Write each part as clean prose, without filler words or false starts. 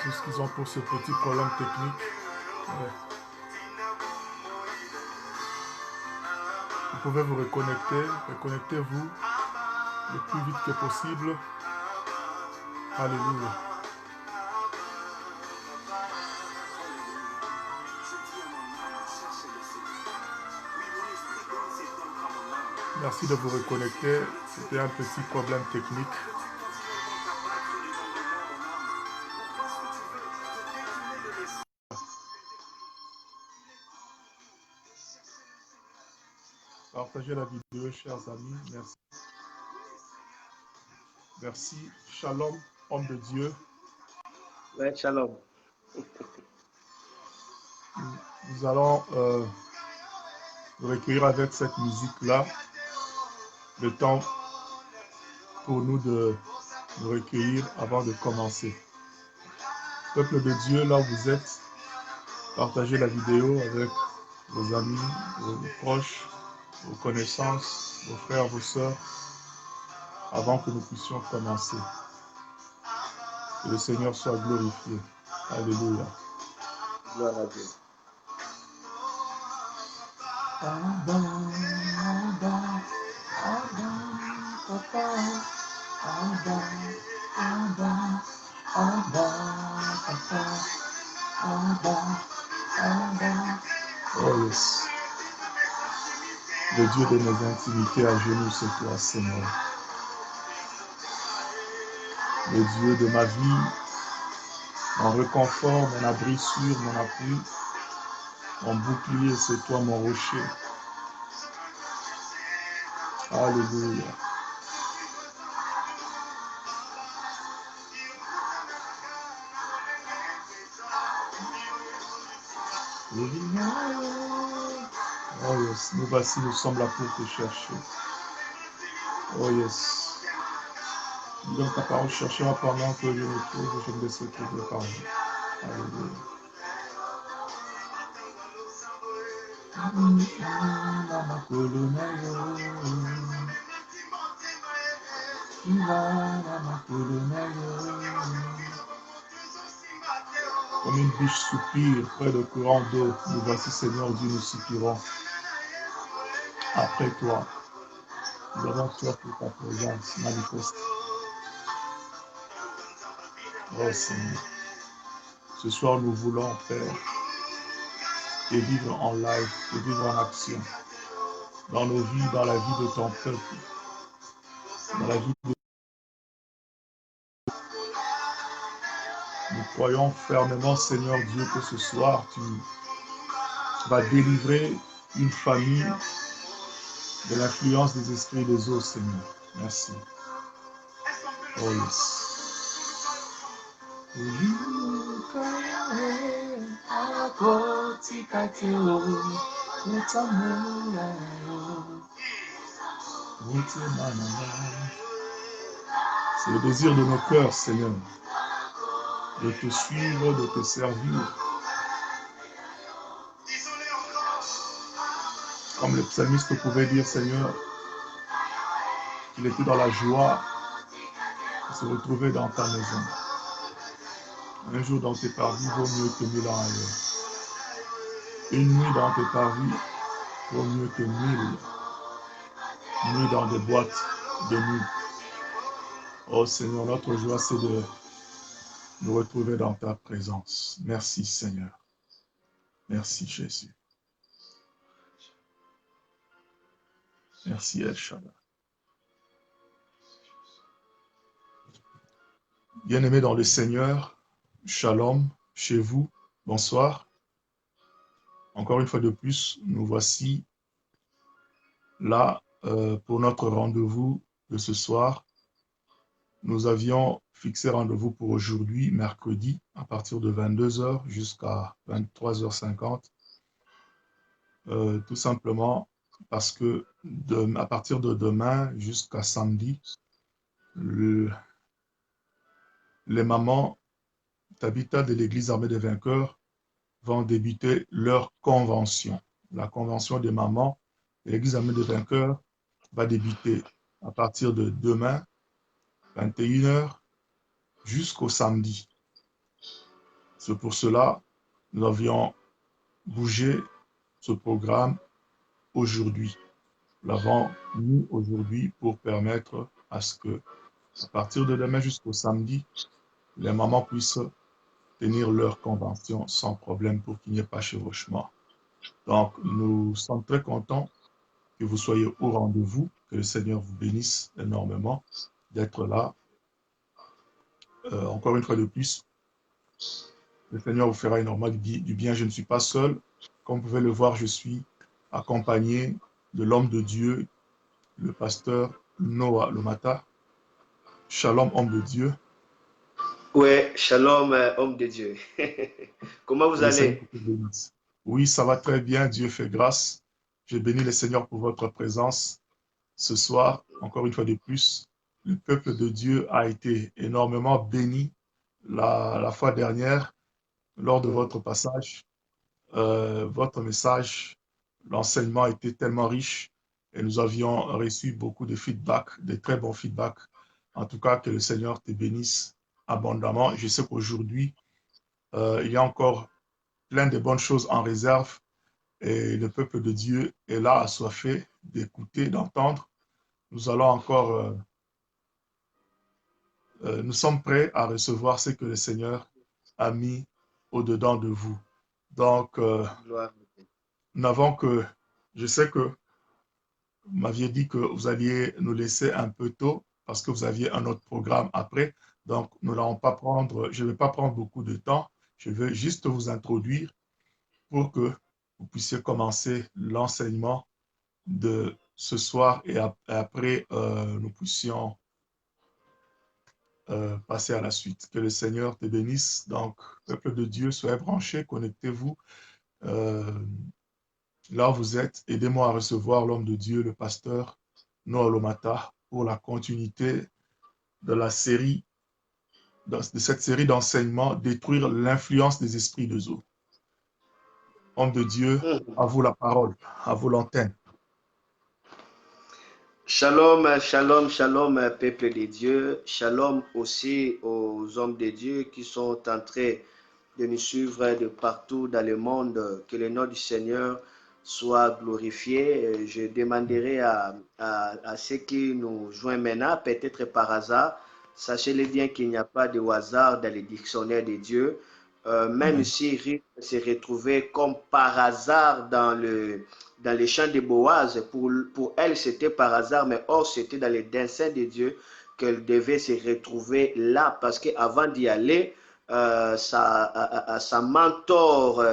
Excusons pour ce petit problème technique. Ouais. Vous pouvez vous reconnecter. Reconnectez-vous le plus vite que possible. Alléluia. Merci de vous reconnecter. C'était un petit problème technique. Partagez la vidéo, chers amis. Merci. Merci. Shalom, homme de Dieu. Ouais, shalom. Nous allons nous recueillir avec cette musique-là. Le temps pour nous de nous recueillir avant de commencer. Peuple de Dieu, là où vous êtes, partagez la vidéo avec vos amis, vos proches, vos connaissances, vos frères, vos sœurs, avant que nous puissions commencer. Que le Seigneur soit glorifié. Alléluia. Gloire à Dieu. Abba, Abba, Abba, Papa, Abba, Abba, Abba, Papa, Abba, Abba. Oh yes. Le Dieu de nos intimités à genoux, c'est toi, Seigneur. Le Dieu de ma vie, mon réconfort, mon abri sûr, mon appui, mon bouclier, c'est toi, mon rocher. Alléluia. Oh yes, nous voici, nous sommes là pour te chercher. Oh yes. Donc ta parole cherchera pendant que je me trouve, je me laisse trouver par vous. Alléluia. Comme une biche soupire près de courant d'eau, nous voici, Seigneur Dieu, nous soupirons. Après toi, nous avons soif pour ta présence manifeste. Oh Seigneur, ce soir nous voulons, Père, et vivre en live, et vivre en action, dans nos vies, dans la vie de ton peuple, dans la vie de... Nous croyons fermement, Seigneur Dieu, que ce soir, tu vas délivrer une famille de l'influence des esprits des eaux, Seigneur. Merci. Oh yes. C'est le désir de nos cœurs, Seigneur, de te suivre, de te servir. Comme le psalmiste pouvait dire, Seigneur, qu'il était dans la joie de se retrouver dans ta maison. Un jour dans tes parvis vaut mieux que 1000 ans ailleurs. Une nuit dans tes parvis vaut mieux que 1000 nuits dans des boîtes de nuit. Oh Seigneur, notre joie, c'est de nous retrouver dans ta présence. Merci Seigneur. Merci Jésus. Merci El Shaddai. Bien-aimés dans le Seigneur, shalom chez vous, bonsoir. Encore une fois de plus, nous voici là pour notre rendez-vous de ce soir. Nous avions fixé rendez-vous pour aujourd'hui, mercredi, à partir de 22h jusqu'à 23h50. Tout simplement parce que à partir de demain jusqu'à samedi, les mamans d'habitat de l'Église armée des vainqueurs vont débuter leur convention. La convention des mamans de l'Église armée des vainqueurs va débuter à partir de demain, 21h, jusqu'au samedi. C'est pour cela que nous avions bougé ce programme aujourd'hui. Nous l'avons mis aujourd'hui pour permettre à ce que, à partir de demain jusqu'au samedi, les mamans puissent tenir leur convention sans problème pour qu'il n'y ait pas chevauchement. Donc, nous sommes très contents que vous soyez au rendez-vous, que le Seigneur vous bénisse énormément d'être là. Encore une fois de plus, le Seigneur vous fera énormément du bien. Je ne suis pas seul. Comme vous pouvez le voir, je suis accompagné de l'homme de Dieu, le pasteur Noah Lomata. Shalom, homme de Dieu. Oui, shalom, homme de Dieu. Comment vous Que le Seigneur allez? vous bénisse. Oui, ça va très bien. Dieu fait grâce. Je bénis le Seigneur pour votre présence ce soir. Encore une fois de plus, le peuple de Dieu a été énormément béni la fois dernière lors de votre passage. Votre message, l'enseignement était tellement riche et nous avions reçu beaucoup de feedback, de très bons feedbacks. En tout cas, que le Seigneur te bénisse abondamment. Je sais qu'aujourd'hui, il y a encore plein de bonnes choses en réserve et le peuple de Dieu est là, assoiffé d'écouter, d'entendre. Nous allons encore, nous sommes prêts à recevoir ce que le Seigneur a mis au-dedans de vous. Donc, Gloire. nous n'avons que, je sais que vous m'aviez dit que vous alliez nous laisser un peu tôt parce que vous aviez un autre programme après. Donc, nous n'allons pas prendre, je ne vais pas prendre beaucoup de temps. Je vais juste vous introduire pour que vous puissiez commencer l'enseignement de ce soir et après, nous puissions passer à la suite. Que le Seigneur te bénisse. Donc, peuple de Dieu, soyez branchés, connectez-vous. Euh, Là où vous êtes, aidez-moi à recevoir l'homme de Dieu, le pasteur Noah Lomata, pour la continuité de la série, de cette série d'enseignements, détruire l'influence des esprits de eau. Homme de Dieu, à vous la parole, à vous l'antenne. Shalom, shalom, shalom, peuple de Dieu. Shalom aussi aux hommes de Dieu qui sont en train de nous suivre de partout dans le monde. Que le nom du Seigneur soit glorifié. Je demanderai à ceux qui nous joignent maintenant, peut-être par hasard, sachez-le bien qu'il n'y a pas de hasard dans les dictionnaires de Dieu. Même si Ruth s'est retrouvée comme par hasard dans les champs de Boaz, pour elle c'était par hasard, mais or c'était dans les desseins de Dieu qu'elle devait se retrouver là, parce qu'avant d'y aller, sa mentor,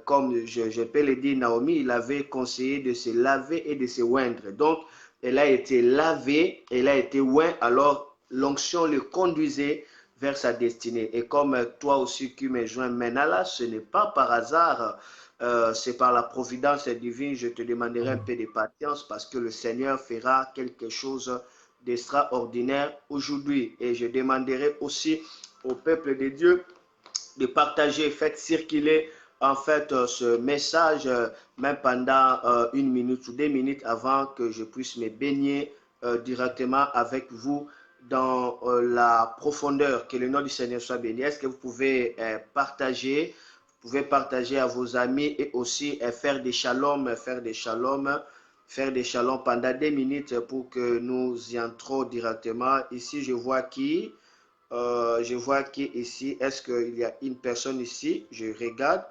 comme je peux le dire, Naomi, il avait conseillé de se laver et de se oindre. Donc, elle a été lavée, elle a été ointe, alors l'onction le conduisait vers sa destinée. Et comme toi aussi qui me joins maintenant là, ce n'est pas par hasard, c'est par la providence divine. Je te demanderai un peu de patience parce que le Seigneur fera quelque chose d'extraordinaire aujourd'hui. Et je demanderai aussi au peuple de Dieu de partager, faites circuler en fait ce message même pendant 1 minute ou 2 minutes avant que je puisse me baigner directement avec vous dans la profondeur. Que le nom du Seigneur soit béni. Est-ce que vous pouvez partager? Vous pouvez partager à vos amis et aussi faire des shalom, faire des shalom pendant 2 minutes pour que nous y entrons directement. Ici, je vois qui? Je vois qu'ici, est-ce qu'il y a une personne ici? Je regarde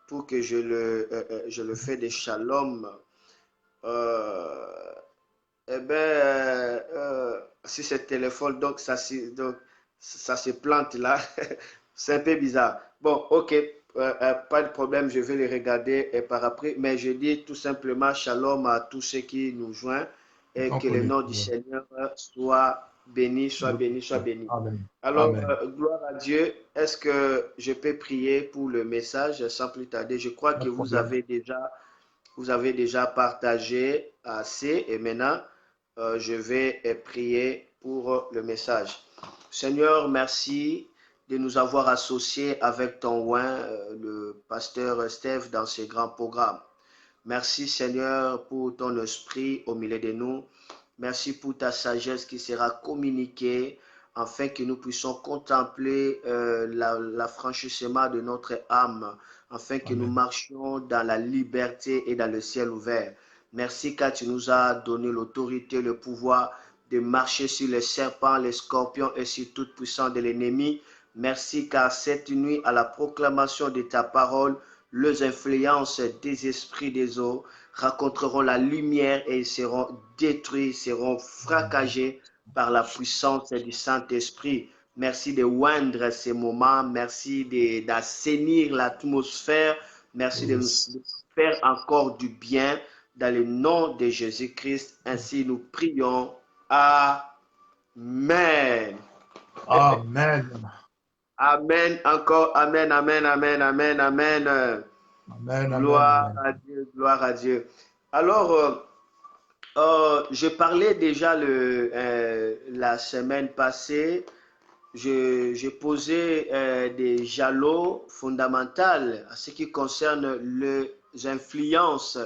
pour que je le fais des shalom. Eh bien, si c'est téléphone, donc ça se plante là. C'est un peu bizarre. Bon, ok, pas de problème, je vais les regarder et par après. Mais je dis tout simplement shalom à tous ceux qui nous joignent et que le nom du Seigneur soit béni, soit béni, soit béni. Amen. Alors, Amen. gloire à Dieu. Est-ce que je peux prier pour le message sans plus tarder? Je crois que vous avez déjà partagé assez et maintenant, je vais prier pour le message. Seigneur, merci de nous avoir associés avec ton oint, le pasteur Steph, dans ce grand programme. Merci Seigneur pour ton esprit au milieu de nous. Merci pour ta sagesse qui sera communiquée afin que nous puissions contempler l'affranchissement de notre âme, afin que nous Amen. marchions dans la liberté et dans le ciel ouvert. Merci car tu nous as donné l'autorité, le pouvoir de marcher sur les serpents, les scorpions et sur toute puissance de l'ennemi. Merci car cette nuit, à la proclamation de ta parole, les influences des esprits des eaux rencontreront la lumière et ils seront détruits, seront fracassés par la puissance du Saint-Esprit. Merci de oindre ces moments, merci d'assainir l'atmosphère, merci de nous faire encore du bien dans le nom de Jésus-Christ. Ainsi nous prions. Amen. Amen. Amen. Encore. Amen. Amen. Amen. Amen. Amen. Amen. Gloire Amen. à Dieu. Gloire à Dieu. Alors, je parlais déjà la semaine passée. J'ai posé des jalons fondamentaux à ce qui concerne les influences.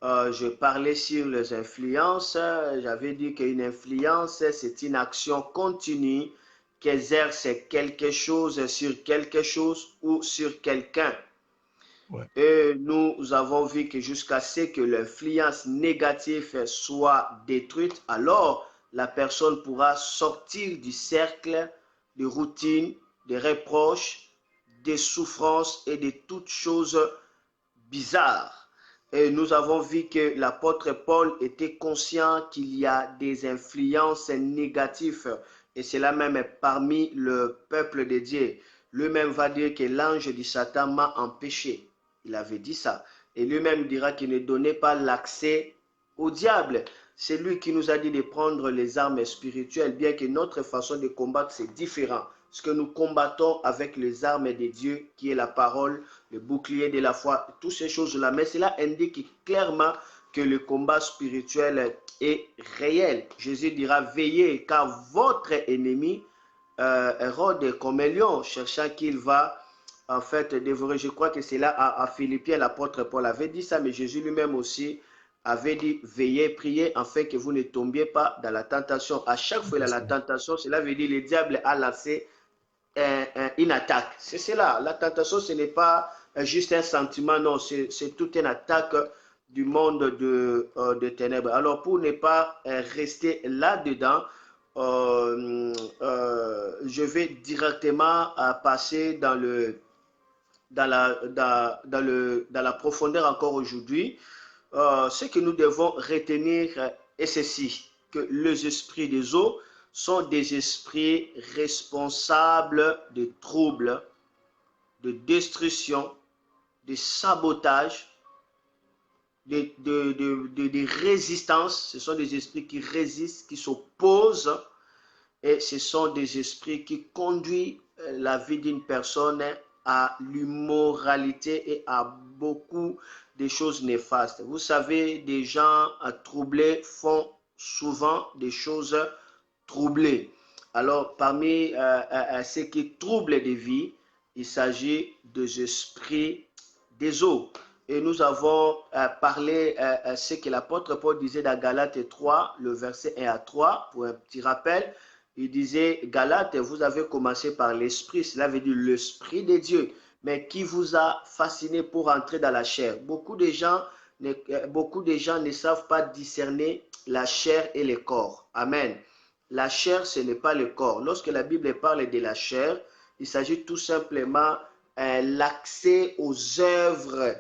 Je parlais sur les influences. J'avais dit qu'une influence, c'est une action continue qui exerce quelque chose sur quelque chose ou sur quelqu'un. Ouais. Et nous avons vu que jusqu'à ce que l'influence négative soit détruite, alors la personne pourra sortir du cercle de routine, des reproches, des souffrances et de toutes choses bizarres. Et nous avons vu que l'apôtre Paul était conscient qu'il y a des influences négatives, et cela même parmi le peuple de Dieu. Lui-même va dire que l'ange du Satan m'a empêché. Il avait dit ça. Et lui-même dira qu'il ne donnait pas l'accès au diable. C'est lui qui nous a dit de prendre les armes spirituelles, bien que notre façon de combattre, c'est différent. Parce que nous combattons avec les armes de Dieu, qui est la parole, le bouclier de la foi, toutes ces choses-là. Mais cela indique clairement que le combat spirituel est réel. Jésus dira, veillez, car votre ennemi rôde comme un lion, cherchant qu'il va en fait dévorer. Je crois que c'est là à Philippiens, l'apôtre Paul avait dit ça, mais Jésus lui-même aussi avait dit, veillez, priez, afin que vous ne tombiez pas dans la tentation. À chaque fois, la tentation, cela veut dire le diable a lancé une attaque. C'est cela. La tentation, ce n'est pas juste un sentiment, non, c'est toute une attaque du monde de ténèbres. Alors, pour ne pas rester là-dedans, je vais directement passer dans la profondeur encore aujourd'hui. Ce que nous devons retenir est ceci, que les esprits des eaux sont des esprits responsables de troubles, de destruction, de sabotage, de résistance. Ce sont des esprits qui résistent, qui s'opposent, et ce sont des esprits qui conduisent la vie d'une personne à l'immoralité et à beaucoup de choses néfastes. Vous savez, des gens troublés font souvent des choses troublées. Alors, parmi ce qui trouble des vies, il s'agit des esprits des eaux. Et nous avons parlé ce que l'apôtre Paul disait dans Galates 3, le verset 1 à 3, pour un petit rappel. Il disait, Galates, vous avez commencé par l'esprit, cela veut dire l'esprit de Dieu, mais qui vous a fasciné pour entrer dans la chair. Beaucoup de gens ne savent pas discerner la chair et le corps. Amen. La chair, ce n'est pas le corps. Lorsque la Bible parle de la chair, il s'agit tout simplement l'accès aux œuvres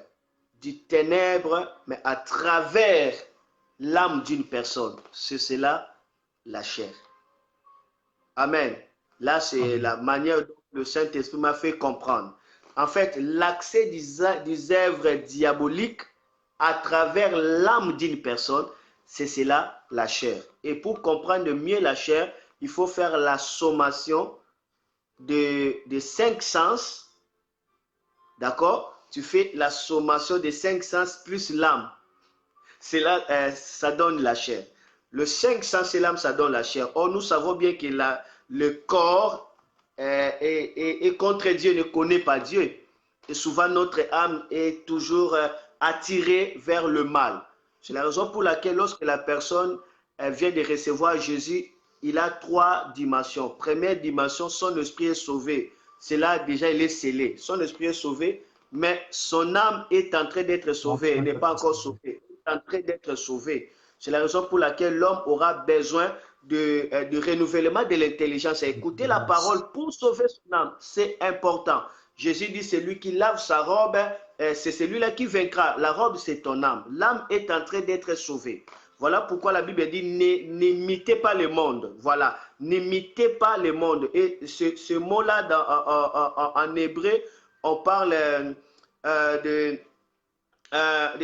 du ténèbre, mais à travers l'âme d'une personne. C'est cela, la chair. Amen. Là, c'est la manière dont le Saint-Esprit m'a fait comprendre. En fait, l'accès des œuvres diaboliques à travers l'âme d'une personne, c'est cela, la chair. Et pour comprendre mieux la chair, il faut faire la sommation de 5 sens. D'accord? Tu fais la sommation des 5 sens plus l'âme. Ça donne la chair. Le 5 sens et l'âme, ça donne la chair. Or, nous savons bien que le corps est contre Dieu, ne connaît pas Dieu. Et souvent, notre âme est toujours attirée vers le mal. C'est la raison pour laquelle, lorsque la personne vient de recevoir Jésus, il a trois dimensions. Première dimension, son esprit est sauvé. C'est là déjà, il est scellé. Son esprit est sauvé, mais son âme est en train d'être sauvée. Elle n'est pas encore sauvée. Elle est en train d'être sauvée. C'est la raison pour laquelle l'homme aura besoin de renouvellement de l'intelligence. Écouter la parole pour sauver son âme, c'est important. Jésus dit, c'est lui qui lave sa robe, c'est celui-là qui vaincra. La robe, c'est ton âme. L'âme est en train d'être sauvée. Voilà pourquoi la Bible dit, n'imitez pas le monde. Voilà, n'imitez pas le monde. Et ce mot-là, en hébreu, on parle de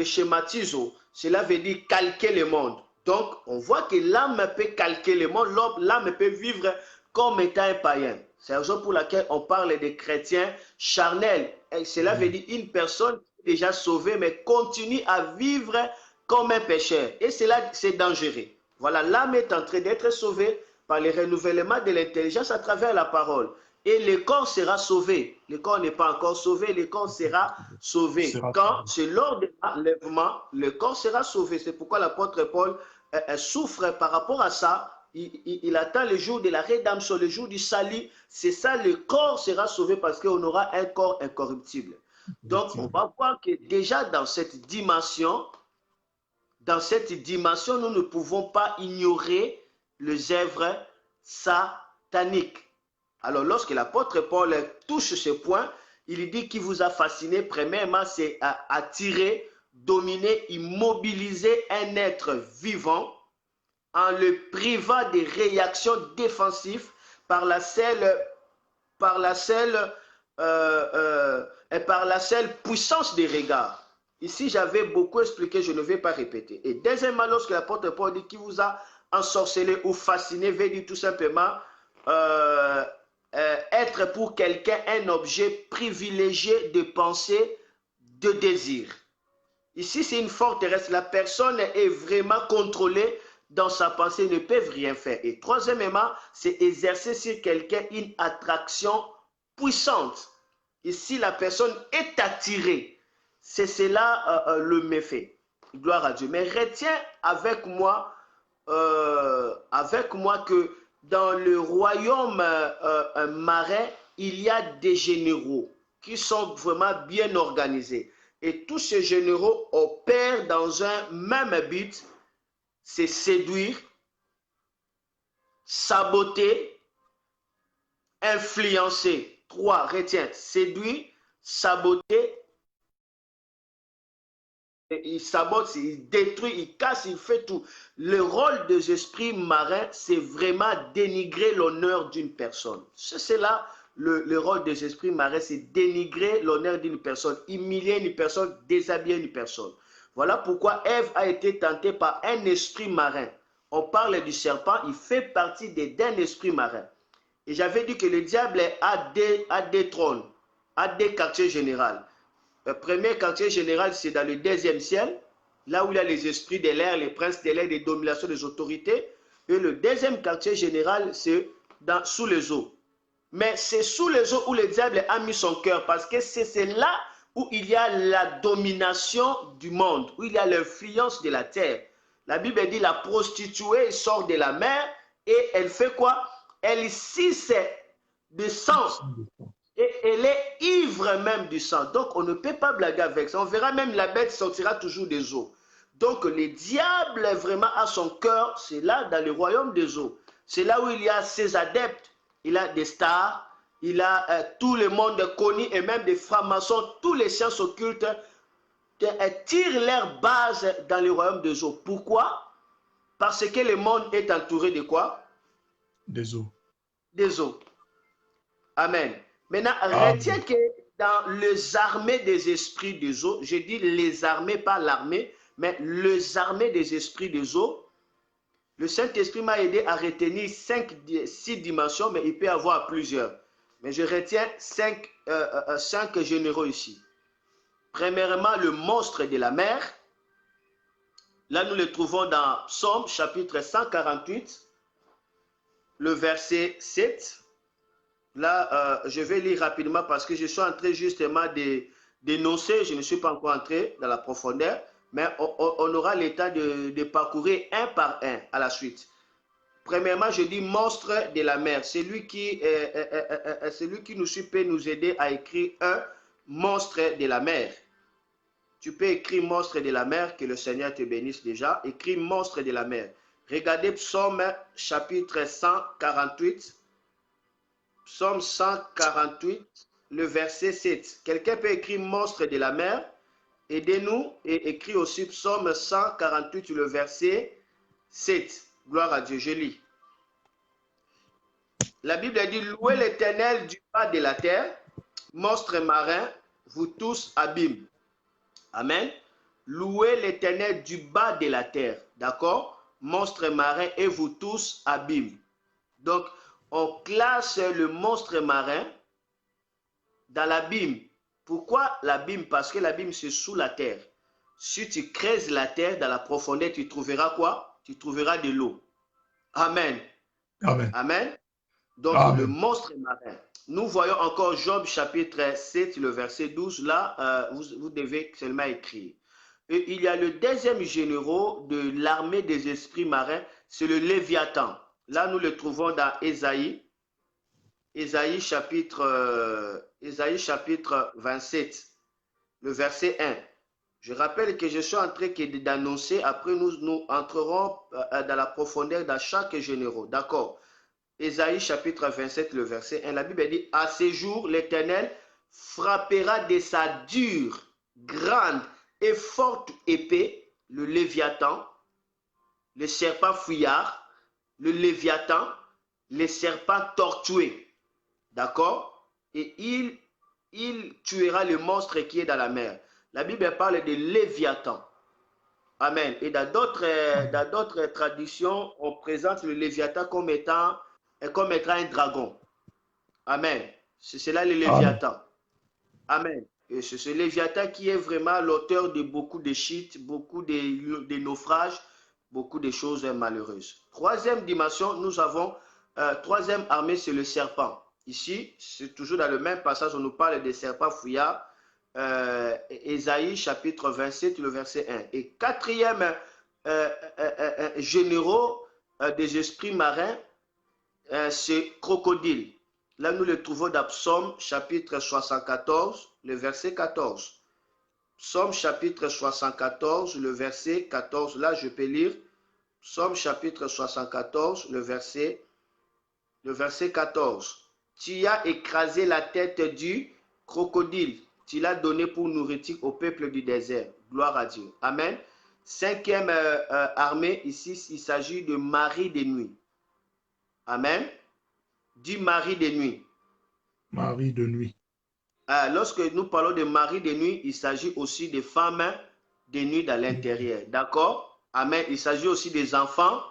schématiso. Cela veut dire calquer le monde. Donc, on voit que l'âme peut calquer le monde, l'âme peut vivre comme étant un païen. C'est la raison pour laquelle on parle des chrétiens charnels. Et cela veut dire une personne déjà sauvée, mais continue à vivre comme un pécheur. Et cela, c'est dangereux. Voilà, l'âme est en train d'être sauvée par le renouvellement de l'intelligence à travers la parole. Et le corps sera sauvé. Le corps n'est pas encore sauvé, le corps sera sauvé. Quand c'est lors de l'enlèvement, le corps sera sauvé. C'est pourquoi l'apôtre Paul souffre par rapport à ça. Il attend le jour de la rédemption, le jour du salut. C'est ça, le corps sera sauvé parce qu'on aura un corps incorruptible. Donc, on va voir que déjà dans cette dimension, nous ne pouvons pas ignorer les œuvres sataniques. Alors, lorsque l'apôtre Paul touche ce point, il dit qu'il vous a fasciné. Premièrement, c'est attirer, dominer, immobiliser un être vivant en le privant des réactions défensives par la seule puissance des regards. Ici, j'avais beaucoup expliqué, je ne vais pas répéter. Et deuxièmement, lorsque l'apôtre Paul dit qu'il vous a ensorcelé ou fasciné, veut dire tout simplement être pour quelqu'un un objet privilégié de pensée, de désir. Ici, c'est une forteresse. La personne est vraiment contrôlée dans sa pensée, ne peuvent rien faire. Et troisièmement, c'est exercer sur quelqu'un une attraction puissante. Ici, la personne est attirée. C'est cela le méfait. Gloire à Dieu. Mais retiens avec moi que dans le royaume marin, il y a des généraux qui sont vraiment bien organisés. Et tous ces généraux opèrent dans un même but, c'est séduire, saboter, influencer. 3, retiens, séduire, saboter, il sabote, il détruit, il casse, il fait tout. Le rôle des esprits marins, c'est vraiment dénigrer l'honneur d'une personne. C'est là le rôle des esprits marins, c'est dénigrer l'honneur d'une personne, humilier une personne, déshabiller une personne. Voilà pourquoi Ève a été tentée par un esprit marin. On parle du serpent, il fait partie d'un esprit marin. Et j'avais dit que le diable a des trônes, a des quartiers généraux. Le premier quartier général, c'est dans le deuxième ciel, là où il y a les esprits de l'air, les princes de l'air, les dominations des autorités. Et le deuxième quartier général, c'est sous les eaux. Mais c'est sous les eaux où le diable a mis son cœur, parce que c'est là où il y a la domination du monde, où il y a l'influence de la terre. La Bible dit la prostituée sort de la mer et elle fait quoi? Elle suce du sang. Et elle est ivre même du sang. Donc, on ne peut pas blaguer avec ça. On verra même la bête sortira toujours des eaux. Donc, le diable vraiment a son cœur, c'est là dans le royaume des eaux. C'est là où il y a ses adeptes. Il a des stars, il a tout le monde connu et même des francs-maçons, tous les sciences occultes tirent leur base dans le royaume des eaux. Pourquoi? Parce que le monde est entouré de quoi? Des eaux. Des eaux. Amen. Maintenant, retiens que dans les armées des esprits des eaux, je dis les armées, pas l'armée, mais les armées des esprits des eaux, le Saint-Esprit m'a aidé à retenir 6 dimensions, mais il peut y avoir plusieurs. Mais je retiens 5 généraux ici. Premièrement, le monstre de la mer. Là, nous le trouvons dans Psaume, chapitre 148, le verset 7. Là, je vais lire rapidement parce que je suis en train justement d'énoncer, je ne suis pas encore entré dans la profondeur, mais on aura le temps de parcourir un par un à la suite. Premièrement, je dis monstre de la mer. Celui qui nous suit peut nous aider à écrire un monstre de la mer. Tu peux écrire monstre de la mer, que le Seigneur te bénisse déjà. Écris monstre de la mer. Regardez Psaume chapitre 148. Psaume 148, le verset 7. Quelqu'un peut écrire monstre de la mer? Aidez-nous et écrit aussi Psaume 148, le verset 7. Gloire à Dieu, je lis. La Bible dit, louez l'Éternel du bas de la terre, monstres marins, vous tous abîmes. Amen. Louez l'Éternel du bas de la terre, d'accord? Monstres marins et vous tous abîmes. Donc, on classe le monstre marin dans l'abîme. Pourquoi l'abîme? Parce que l'abîme, c'est sous la terre. Si tu creuses la terre dans la profondeur, tu trouveras quoi? Tu trouveras de l'eau. Amen. Amen. Amen. Donc, Amen. le monstre marin. Nous voyons encore Job chapitre 7, le verset 12. Là, vous devez seulement écrire. Et il y a le deuxième généraux de l'armée des esprits marins, c'est le Léviathan. Là, nous le trouvons dans Ésaïe. Ésaïe chapitre 27, le verset 1. Je rappelle que je suis en train d'annoncer, après nous entrerons dans la profondeur dans chaque généraux. D'accord? Ésaïe chapitre 27, le verset 1. La Bible dit, à ces jours, l'Éternel frappera de sa dure, grande et forte épée, le Léviathan, le serpent fouillard, le Léviathan, les serpents tortués. D'accord? Et il tuera le monstre qui est dans la mer. La Bible parle de Léviathan. Amen. Et dans d'autres traditions, on présente le Léviathan comme étant un dragon. Amen. C'est cela le Léviathan. Amen. Et c'est ce Léviathan qui est vraiment l'auteur de beaucoup de chutes, beaucoup de naufrages, beaucoup de choses malheureuses. Troisième dimension, nous avons, troisième armée, c'est le serpent. Ici, c'est toujours dans le même passage, on nous parle des serpents fouillards. Ésaïe chapitre 27, le verset 1. Et quatrième généraux des esprits marins, c'est crocodile. Là, nous le trouvons dans Psaume chapitre 74, le verset 14. Psaume chapitre 74, le verset 14. Là, je peux lire. Psaume chapitre 74, le verset 14. Tu as écrasé la tête du crocodile. Tu l'as donné pour nourriture au peuple du désert. Gloire à Dieu. Amen. Cinquième armée, ici, il s'agit de mari de nuit. Amen. Du mari de nuit. Mari de nuit. Lorsque nous parlons de mari de nuit, il s'agit aussi des femmes de nuit dans l'intérieur. D'accord? Amen. Il s'agit aussi des enfants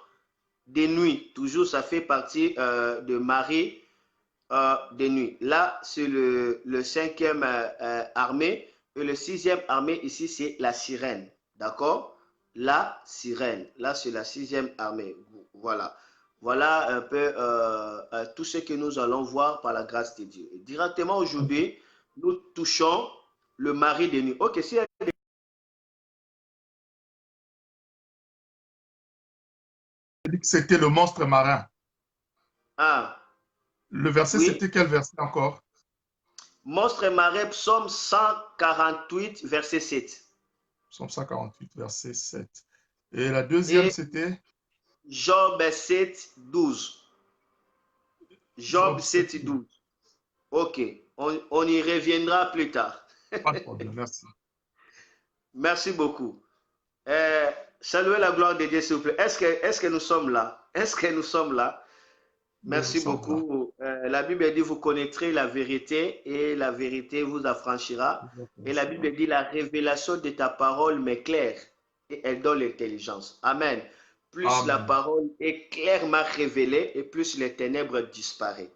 de nuit. Toujours, ça fait partie de mari de nuit. Là, c'est le cinquième armée. Et le sixième armée, ici, c'est la sirène. D'accord? La sirène. Là, c'est la sixième armée. Voilà. Voilà un peu tout ce que nous allons voir par la grâce de Dieu. Et directement aujourd'hui, nous touchons le mari de nuit. Ok, si c'était le monstre marin. Ah. Le verset, oui. C'était quel verset encore? Monstre marin, psaume 148, verset 7. Psaume 148, verset 7. Et la deuxième, c'était Job 7, 12. Job 7, 12. Ok, on y reviendra plus tard. Pas de problème, merci. Merci beaucoup. Saluez la gloire de Dieu, s'il vous plaît. Est-ce que nous sommes là? Est-ce que nous sommes là? Merci beaucoup. La Bible dit, vous connaîtrez la vérité et la vérité vous affranchira. Et la Bible dit, la révélation de ta parole m'éclaire et elle donne l'intelligence. Amen. Plus Amen. La parole est clairement révélée et plus les ténèbres disparaissent.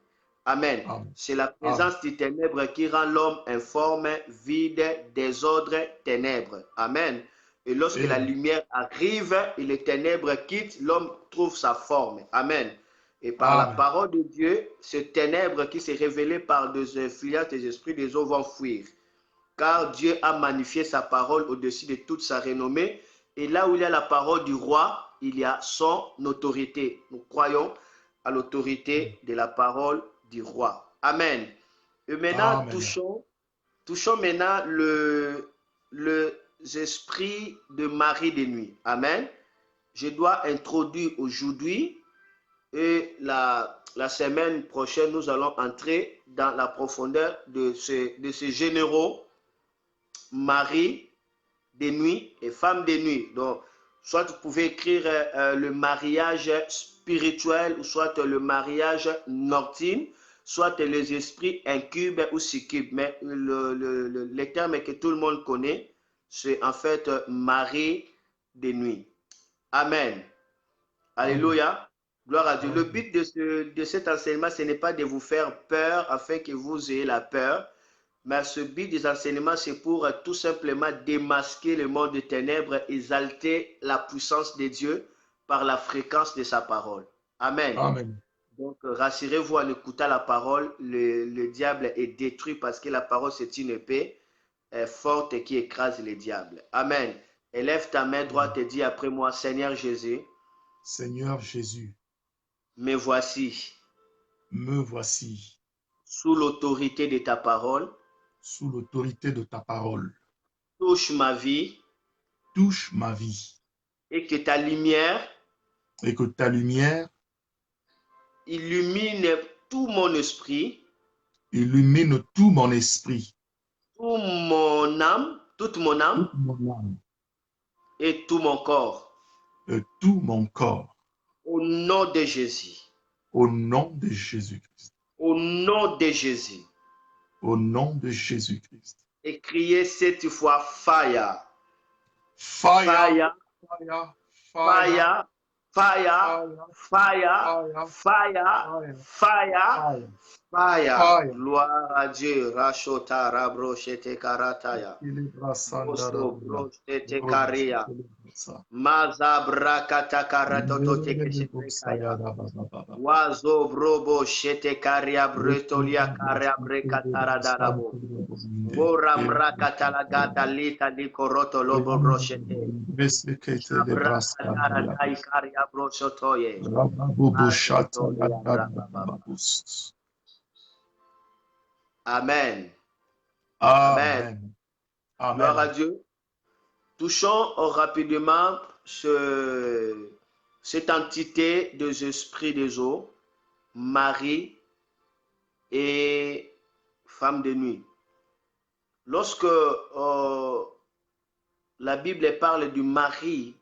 Amen. C'est la présence des ténèbres qui rend l'homme informe, vide, désordre, ténèbres. Amen. Et lorsque la lumière arrive et les ténèbres quittent, l'homme trouve sa forme. Amen. Et par la parole de Dieu, ce ténèbre qui s'est révélé par des influences des esprits des eaux vont fuir. Car Dieu a magnifié sa parole au-dessus de toute sa renommée. Et là où il y a la parole du roi, il y a son autorité. Nous croyons à l'autorité de la parole du roi. Amen. Et maintenant, Amen. touchons maintenant le esprit de Marie de nuit. Amen. Je dois introduire aujourd'hui et la semaine prochaine, nous allons entrer dans la profondeur de ces généraux, Marie de nuit et femme de nuit. Donc, soit vous pouvez écrire le mariage spirituel ou soit le mariage nocturne, soit les esprits incubes ou succubes. Mais le terme que tout le monde connaît, c'est en fait Marie de nuit. Amen. Alléluia. Gloire à Dieu. Le but de cet enseignement, ce n'est pas de vous faire peur afin que vous ayez la peur, mais ce but des enseignements, c'est pour tout simplement démasquer le monde des ténèbres, exalter la puissance de Dieu par la fréquence de sa parole. Amen. Amen. Donc, rassurez-vous en écoutant la parole, le diable est détruit parce que la parole, c'est une épée forte qui écrase les diables. Amen. Élève ta main droite et dis après moi, Seigneur Jésus. Seigneur Jésus. Me voici. Me voici. Sous l'autorité de ta parole. Sous l'autorité de ta parole. Touche ma vie. Touche ma vie. Et que ta lumière. Et que ta lumière. Illumine tout mon esprit. Illumine tout mon esprit. Tout mon âme. Toute mon âme. Toute mon âme. Et tout mon corps. Et tout mon corps. Au nom de Jésus. Au nom de Jésus-Christ. Au nom de Jésus. Au nom de Jésus-Christ. Et criez cette fois fire. Fire. Fire. Fire. Fire. Fire. Fire. Fire. Fire. Gloire à Dieu. Rachota rabrochete karataya. Oso brochete karia. Mazabra katakarato tekeshekaya. Wazo brobo shete karia bretolia karia brekatara darabo. Bora brakatala gata lita di koroto lobo brochete. Brakatara dai karia brochotoye. Amen. Amen. Gloire à Dieu. Touchons rapidement cette entité des esprits des eaux, Marie et femme de nuit. Lorsque la Bible parle du mari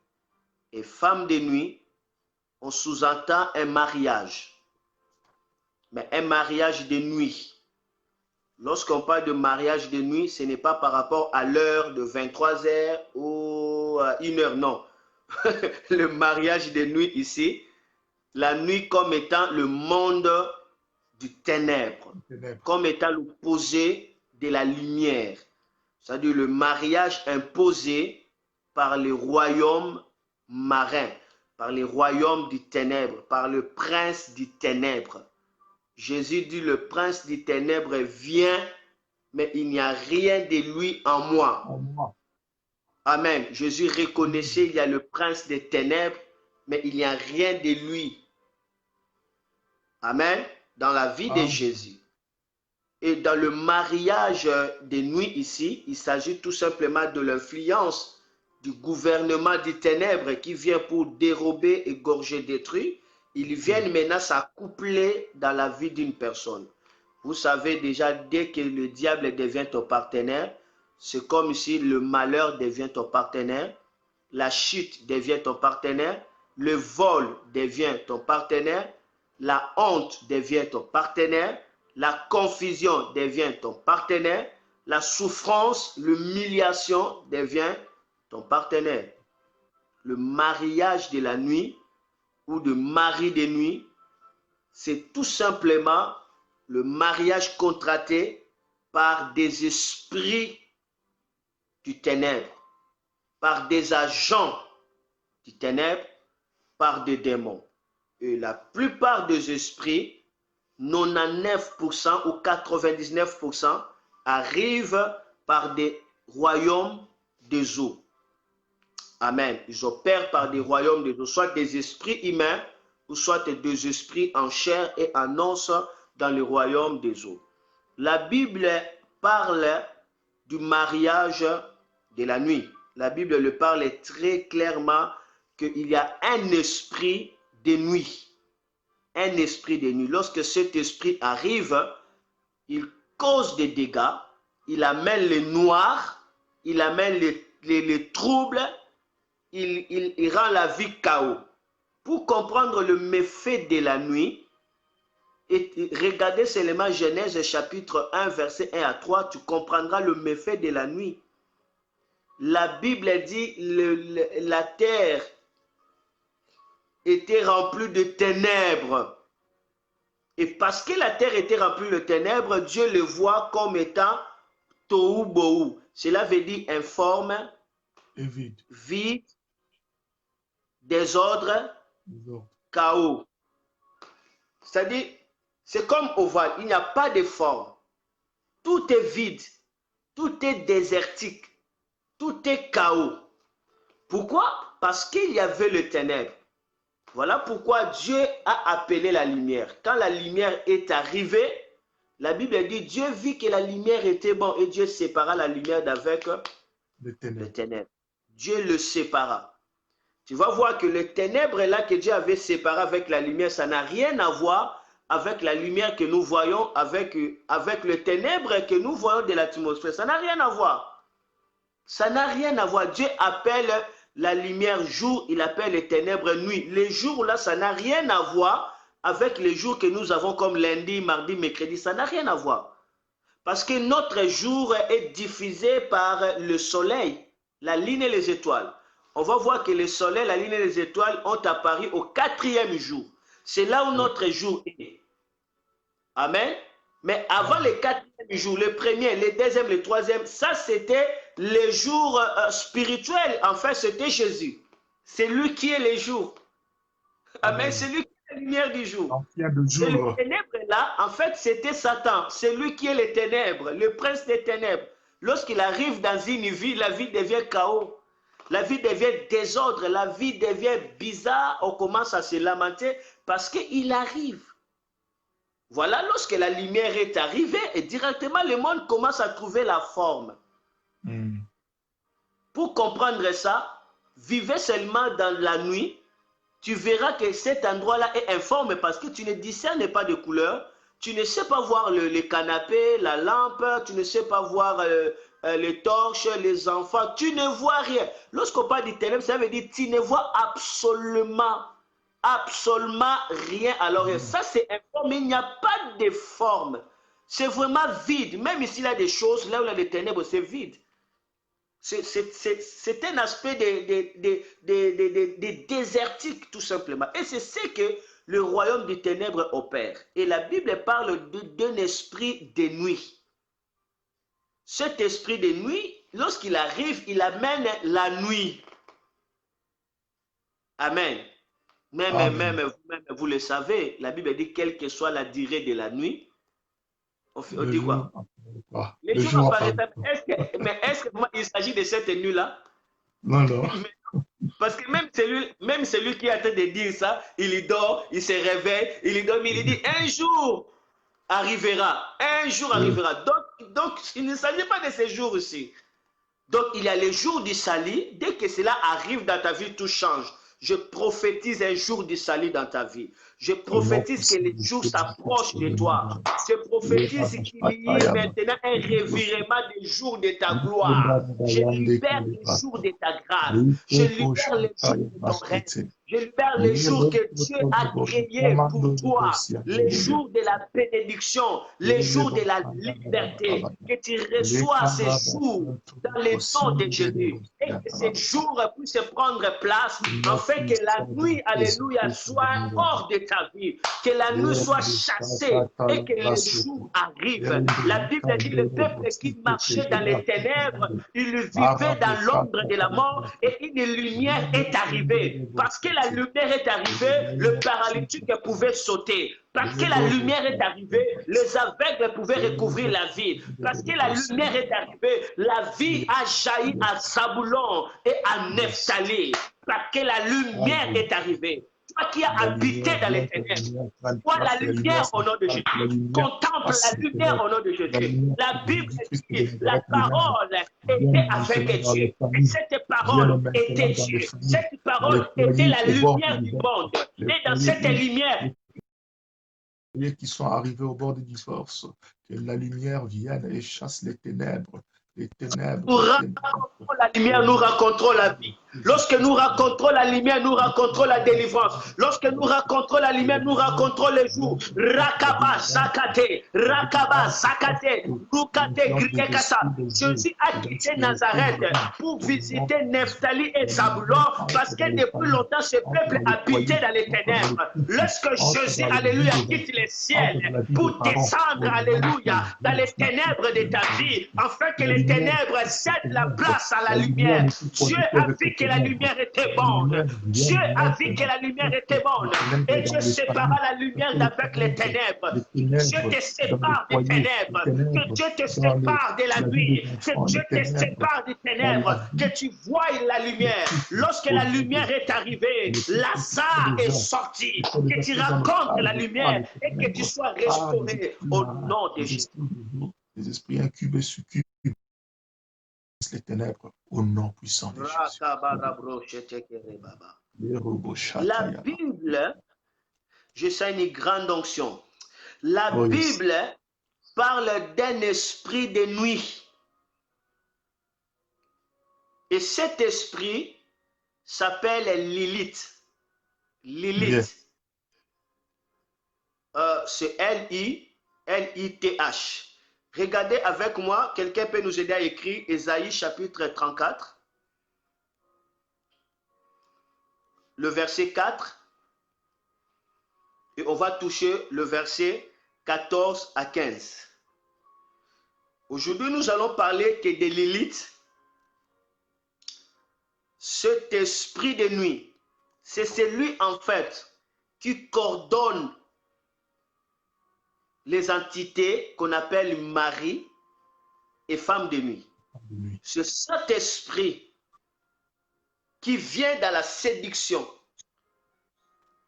et femme de nuit, on sous-entend un mariage, mais un mariage de nuit. Lorsqu'on parle de mariage de nuit, ce n'est pas par rapport à l'heure de 23h ou 1h, non. Le mariage de nuit ici, la nuit comme étant le monde du ténèbre, comme étant l'opposé de la lumière. C'est-à-dire le mariage imposé par les royaumes marins, par les royaumes du ténèbre, par le prince du ténèbre. Jésus dit, le prince des ténèbres vient, mais il n'y a rien de lui en moi. Amen. Jésus reconnaissait, il y a le prince des ténèbres, mais il n'y a rien de lui. Amen. Dans la vie de Jésus. Et dans le mariage de nuit ici, il s'agit tout simplement de l'influence du gouvernement des ténèbres qui vient pour dérober, égorger, détruire. Ils viennent maintenant s'accoupler dans la vie d'une personne. Vous savez déjà, dès que le diable devient ton partenaire, c'est comme si le malheur devient ton partenaire, la chute devient ton partenaire, le vol devient ton partenaire, la honte devient ton partenaire, la confusion devient ton partenaire, la souffrance, l'humiliation devient ton partenaire. Le mariage de la nuit ou de mari de nuit, c'est tout simplement le mariage contracté par des esprits du ténèbre, par des agents du ténèbre, par des démons. Et la plupart des esprits, 99% ou 99%, arrivent par des royaumes des eaux. Amen. Ils opèrent par des royaumes des eaux, soit des esprits humains, ou soit des esprits en chair et en os dans le royaume des eaux. La Bible parle du mariage de la nuit. La Bible le parle très clairement qu'il y a un esprit de nuit. Un esprit de nuit. Lorsque cet esprit arrive, il cause des dégâts, il amène le noir, il amène les troubles, il rend la vie chaos. Pour comprendre le méfait de la nuit, et regardez seulement Genèse chapitre 1, verset 1 à 3, tu comprendras le méfait de la nuit. La Bible dit la terre était remplie de ténèbres. Et parce que la terre était remplie de ténèbres, Dieu le voit comme étant tohu bohu. Cela veut dire informe, Et vide. vide, désordre, chaos. C'est-à-dire, c'est comme ovale, il n'y a pas de forme. Tout est vide, tout est désertique, tout est chaos. Pourquoi? Parce qu'il y avait le ténèbre. Voilà pourquoi Dieu a appelé la lumière. Quand la lumière est arrivée, la Bible dit, Dieu vit que la lumière était bonne et Dieu sépara la lumière d'avec le ténèbre. Dieu le sépara. Tu vas voir que le ténèbre là que Dieu avait séparé avec la lumière, ça n'a rien à voir avec la lumière que nous voyons, avec le ténèbre que nous voyons de l'atmosphère. Ça n'a rien à voir. Ça n'a rien à voir. Dieu appelle la lumière jour, il appelle les ténèbres nuit. Les jours là, ça n'a rien à voir avec les jours que nous avons comme lundi, mardi, mercredi. Ça n'a rien à voir. Parce que notre jour est diffusé par le soleil, la lune et les étoiles. On va voir que le soleil, la lune et les étoiles ont apparu au 4e jour. C'est là où notre jour est. Amen. Mais avant le 4e jour, le 1er, le 2e, le 3e, ça c'était les jours spirituels. En fait, c'était Jésus. C'est lui qui est les jours. Amen. C'est lui qui est la lumière du jour. Et le ténèbre là, en fait, c'était Satan. C'est lui qui est les ténèbres, le prince des ténèbres. Lorsqu'il arrive dans une vie, la vie devient chaos. La vie devient désordre, la vie devient bizarre. On commence à se lamenter parce qu'il arrive. Voilà, lorsque la lumière est arrivée, et directement le monde commence à trouver la forme. Pour comprendre ça, vivez seulement dans la nuit. Tu verras que cet endroit-là est informe parce que tu ne discernes pas de couleur. Tu ne sais pas voir le canapé, la lampe, tu ne sais pas voir les torches, les enfants. Tu ne vois rien. Lorsqu'on parle du ténèbre, ça veut dire que tu ne vois absolument rien. Alors ça c'est informe, il n'y a pas de forme. C'est vraiment vide. Même ici il y a des choses, là où il y a des ténèbres, c'est vide. C'est un aspect de désertique tout simplement. Et c'est ce que le royaume des ténèbres opère. Et la Bible parle d'un esprit de nuit. Cet esprit de nuit, lorsqu'il arrive, il amène la nuit. Amen. Même vous le savez, la Bible dit quelle que soit la durée de la nuit, on dit quoi? Les jours apparaissent. Mais est-ce qu'il s'agit de cette nuit-là? Non. Parce que même celui qui est en train de dire ça, il dort, il se réveille, il dort, mais il dit un jour arrivera. Un jour arrivera. Donc, il ne s'agit pas de ces jours aussi. Donc, il y a les jours du salut. Dès que cela arrive dans ta vie, tout change. Je prophétise un jour du salut dans ta vie. Je prophétise que les jours s'approchent de toi. Je prophétise qu'il y ait maintenant un revirement des jours de ta gloire. Je libère les jours de ta grâce. Je libère les jours de ton règne. Je libère les jours que Dieu a créés pour toi. Les jours de la bénédiction. Les jours de la liberté. Que tu reçois ces jours dans les temps de Jésus. Et que ces jours puissent prendre place. En fait, que la nuit, alléluia, soit hors de ta vie, que la nuit soit chassée et que le jour arrive. La Bible dit le peuple qui marchait dans les ténèbres, il vivait dans l'ombre de la mort et une lumière est arrivée. Parce que la lumière est arrivée, le paralytique pouvait sauter. Parce que la lumière est arrivée, les aveugles pouvaient recouvrir la vie. Parce que la lumière est arrivée, la vie a jailli à Zaboulon et à Nephtali. Parce que la lumière est arrivée. Toi qui as habité dans les ténèbres, vois la lumière au nom de Jésus. Contemple la lumière au nom de Jésus. La Bible dit, la parole était avec Dieu. Et cette parole était Dieu. Cette parole était la lumière du monde. Et dans cette lumière, qui sont arrivés au bord du divorce, que la lumière vienne et chasse les ténèbres. Les ténèbres. Nous rencontrons la lumière, nous rencontrons la vie. Lorsque nous rencontrons la lumière, nous rencontrons la délivrance. Lorsque nous rencontrons la lumière, nous rencontrons le jour. Rakaba, Zakate, Rakaba, Zakate, Rukate, Griekasa. Jésus a quitté Nazareth pour visiter Nephtali et Zaboulon parce que depuis longtemps, ce peuple habitait dans les ténèbres. Lorsque Jésus, alléluia, quitte les ciels pour descendre, alléluia, dans les ténèbres de ta vie, afin que les ténèbres cèdent la place à la lumière. Dieu a vu que la lumière était bonne. Dieu a vu que la lumière était bonne. Et Dieu sépara la lumière d'avec les ténèbres. Dieu te sépare des ténèbres. Que Dieu te sépare de la nuit. Que Dieu te sépare des ténèbres. Que tu vois la lumière. Lorsque la lumière est arrivée, Lazare est sorti. Que tu rencontres la lumière et que tu sois restauré au nom de Jésus. Les esprits incubés, succubes, les ténèbres, au nom puissant de Jésus. La Bible, je sens une grande onction. La Bible parle d'un esprit de nuit. Et cet esprit s'appelle Lilith. Lilith. C'est L-I-L-I-T-H. Regardez avec moi, quelqu'un peut nous aider à écrire Ésaïe chapitre 34, le verset 4, et on va toucher le verset 14 à 15. Aujourd'hui, nous allons parler que de Lilith, cet esprit de nuit. C'est celui en fait qui coordonne les entités qu'on appelle mari et femme de nuit. C'est cet esprit qui vient dans la séduction.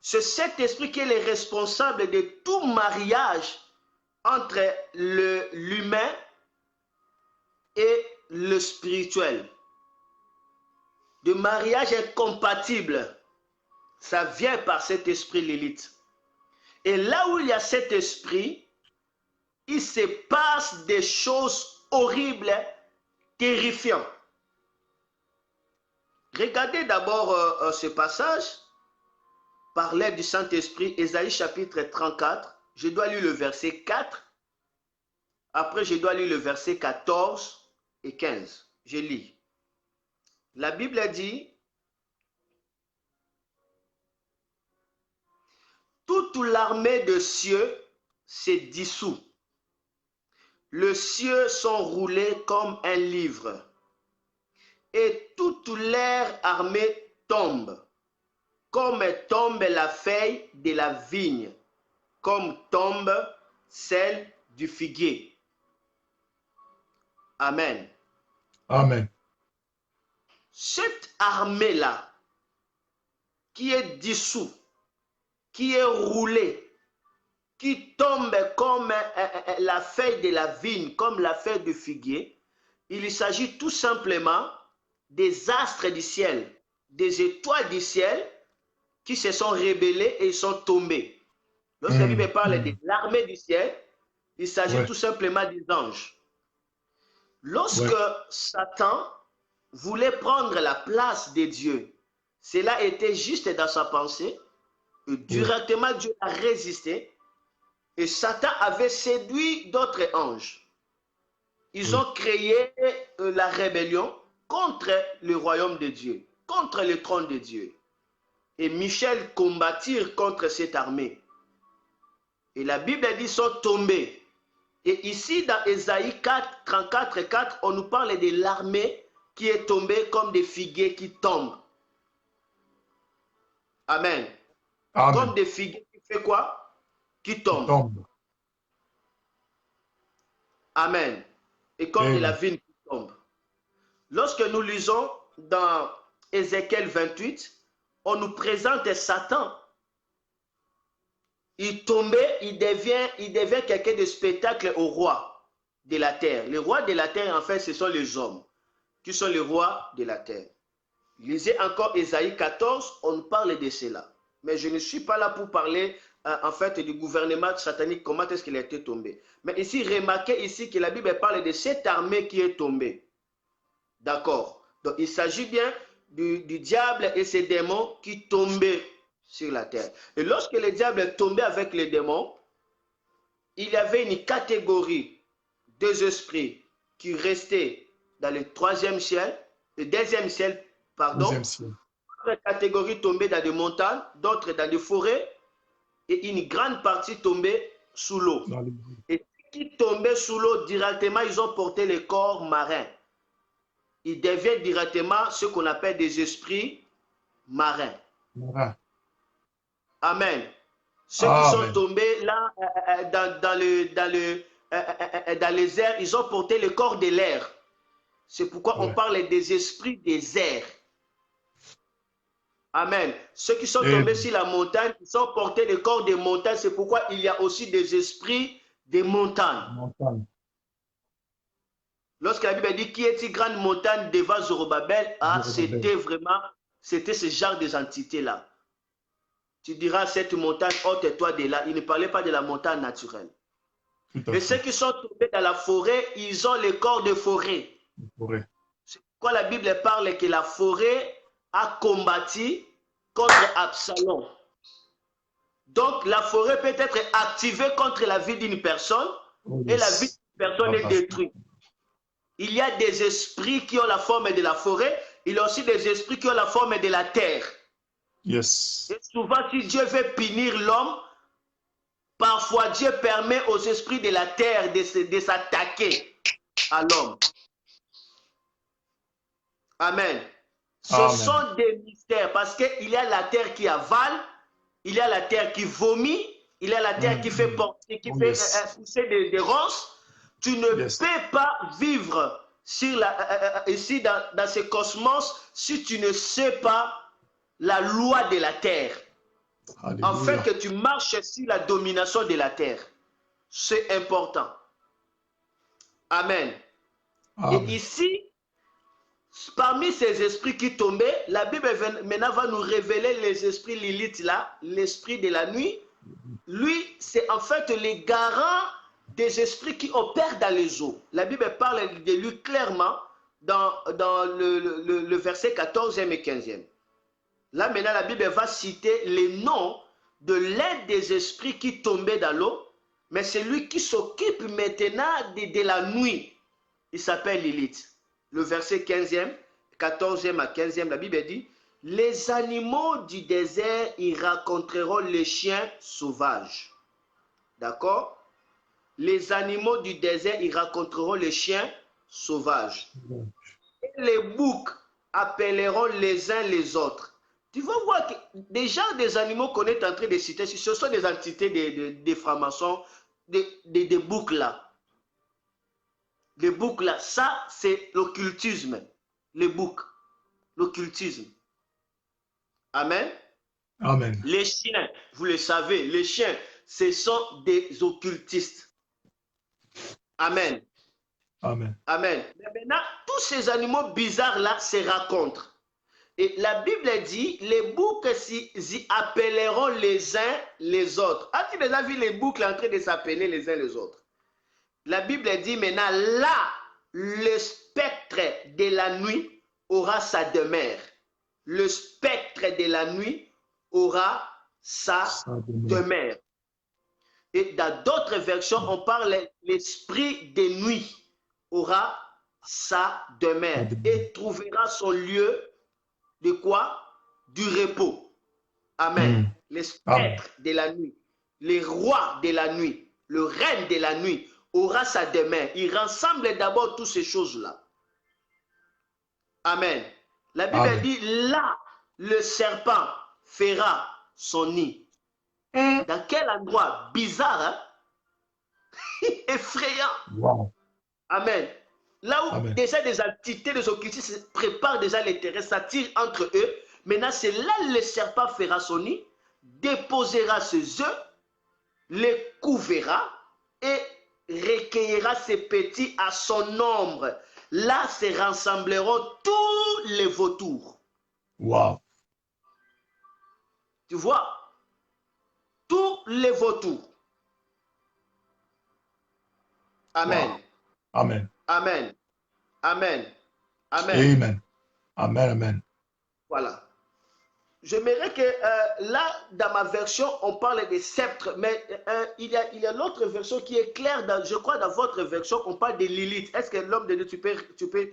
C'est cet esprit qui est le responsable de tout mariage entre l'humain et le spirituel. De mariage incompatible, ça vient par cet esprit Lilith. Et là où il y a cet esprit, il se passe des choses horribles, terrifiantes. Regardez d'abord ce passage par l'aide du Saint-Esprit, Ésaïe chapitre 34. Je dois lire le verset 4. Après, je dois lire le verset 14 et 15. Je lis. La Bible dit: toute l'armée de cieux s'est dissout. Les cieux sont roulés comme un livre. Et toute l'air armée tombe, comme tombe la feuille de la vigne, comme tombe celle du figuier. Amen. Amen. Cette armée-là, qui est dissoute, qui est roulée, qui tombe comme la feuille de la vigne, comme la feuille du figuier, il s'agit tout simplement des astres du ciel, des étoiles du ciel qui se sont rebellées et sont tombées. Lorsque la Bible parle de l'armée du ciel, il s'agit tout simplement des anges. Lorsque Satan voulait prendre la place de Dieu, cela était juste dans sa pensée, et directement Dieu a résisté, et Satan avait séduit d'autres anges. Ils ont créé la rébellion contre le royaume de Dieu, contre le trône de Dieu. Et Michel combattirent contre cette armée. Et la Bible dit qu'ils sont tombés. Et ici, dans Ésaïe 34 et 4, on nous parle de l'armée qui est tombée comme des figuiers qui tombent. Amen. Amen. Comme des figuiers qui fait quoi? Qui tombent. Tombe. Amen. Et comme de la Amen. vigne qui tombe. Lorsque nous lisons dans Ézéchiel 28, on nous présente Satan. Il tombait, il devient quelqu'un de spectacle au roi de la terre. Les rois de la terre, en fait, ce sont les hommes qui sont les rois de la terre. Lisez encore Ésaïe 14, on parle de cela. Mais je ne suis pas là pour parler en fait du gouvernement satanique, comment est-ce qu'il a été tombé. Mais ici, remarquez ici que la Bible parle de cette armée qui est tombée. D'accord. Donc il s'agit bien du diable et ses démons qui tombaient sur la terre. Et lorsque le diable tombait avec les démons, il y avait une catégorie des esprits qui restaient dans le troisième ciel, le deuxième ciel, pardon. D'autres catégories tombaient dans des montagnes, d'autres dans des forêts, et une grande partie tombait sous l'eau. Et ceux qui tombaient sous l'eau directement, ils ont porté les corps marins. Ils deviennent directement ce qu'on appelle des esprits marins. Amen. Ceux qui sont tombés là dans les airs, ils ont porté le corps de l'air. C'est pourquoi on parle des esprits des airs. Amen. Ceux qui sont tombés sur la montagne, ils ont porté le corps des montagnes. C'est pourquoi il y a aussi des esprits des montagnes. Lorsque la Bible dit qui est une grande montagne devant Zorobabel, c'était ce genre des entités-là. Tu diras cette montagne, ôte-toi de là. Il ne parlait pas de la montagne naturelle. Et ceux qui sont tombés dans la forêt, ils ont le corps de forêt. C'est pourquoi la Bible parle que la forêt a combattu contre Absalom. Donc la forêt peut être activée contre la vie d'une personne et la vie d'une personne est détruite. Il y a des esprits qui ont la forme de la forêt, il y a aussi des esprits qui ont la forme de la terre. Yes. Et souvent, si Dieu veut punir l'homme, parfois Dieu permet aux esprits de la terre de s'attaquer à l'homme. Amen. Ce sont des mystères parce qu'il y a la terre qui avale, il y a la terre qui vomit, il y a la terre qui fait porter, qui fait pousser des ronces. Tu ne peux pas vivre sur ici dans ce cosmos si tu ne sais pas la loi de la terre. Alléluia. En fait, que tu marches sur la domination de la terre. C'est important. Amen. Et ici, parmi ces esprits qui tombaient, la Bible maintenant va nous révéler les esprits Lilith là, l'esprit de la nuit. Lui, c'est en fait les garants des esprits qui opèrent dans les eaux. La Bible parle de lui clairement dans le verset 14e et 15e. Là, maintenant, la Bible va citer les noms de l'un des esprits qui tombaient dans l'eau, mais c'est lui qui s'occupe maintenant de la nuit. Il s'appelle Lilith. Le verset 15e, 14e à 15e, la Bible dit « Les animaux du désert y rencontreront les chiens sauvages. » D'accord? Les animaux du désert y rencontreront les chiens sauvages. Et les boucs appelleront les uns les autres. Tu vas voir que déjà des animaux qu'on est en train de citer, ce sont des entités des francs-maçons, des boucs là. Les boucs là, ça c'est l'occultisme. Les boucs, l'occultisme. Amen. Amen. Les chiens, vous le savez, les chiens, ce sont des occultistes. Amen. Amen. Amen. Mais maintenant, tous ces animaux bizarres là se rencontrent. Et la Bible dit, les boucs s'y appelleront les uns les autres. As-tu déjà vu les boucs en train de s'appeler les uns les autres? La Bible dit maintenant, là, le spectre de la nuit aura sa demeure. Le spectre de la nuit aura sa demeure. Et dans d'autres versions, on parle l'esprit des nuits aura sa demeure et trouvera son lieu de quoi? Du repos. Amen. Les spectres de la nuit, les rois de la nuit, le règne de la nuit aura sa demeure. Il rassemble d'abord toutes ces choses-là. Amen. La Bible dit là, le serpent fera son nid. Dans quel endroit bizarre, hein? Effrayant. Wow. Amen. Là où Amen. déjà des entités, des occultistes préparent déjà les terrains, s'attirent entre eux. Maintenant, c'est là le serpent fera son nid, déposera ses œufs, les couvrira et recueillera ses petits à son ombre. Là se rassembleront tous les vautours. Wow. Tu vois? Tous les vautours. Amen. Wow. Amen. Amen. Amen. Amen. Amen. Amen. Amen. Voilà. J'aimerais que là, dans ma version, on parle des sceptres, mais il y a l'autre version qui est claire, je crois dans votre version, on parle de Lilith. Est-ce que l'homme de Dieu, tu peux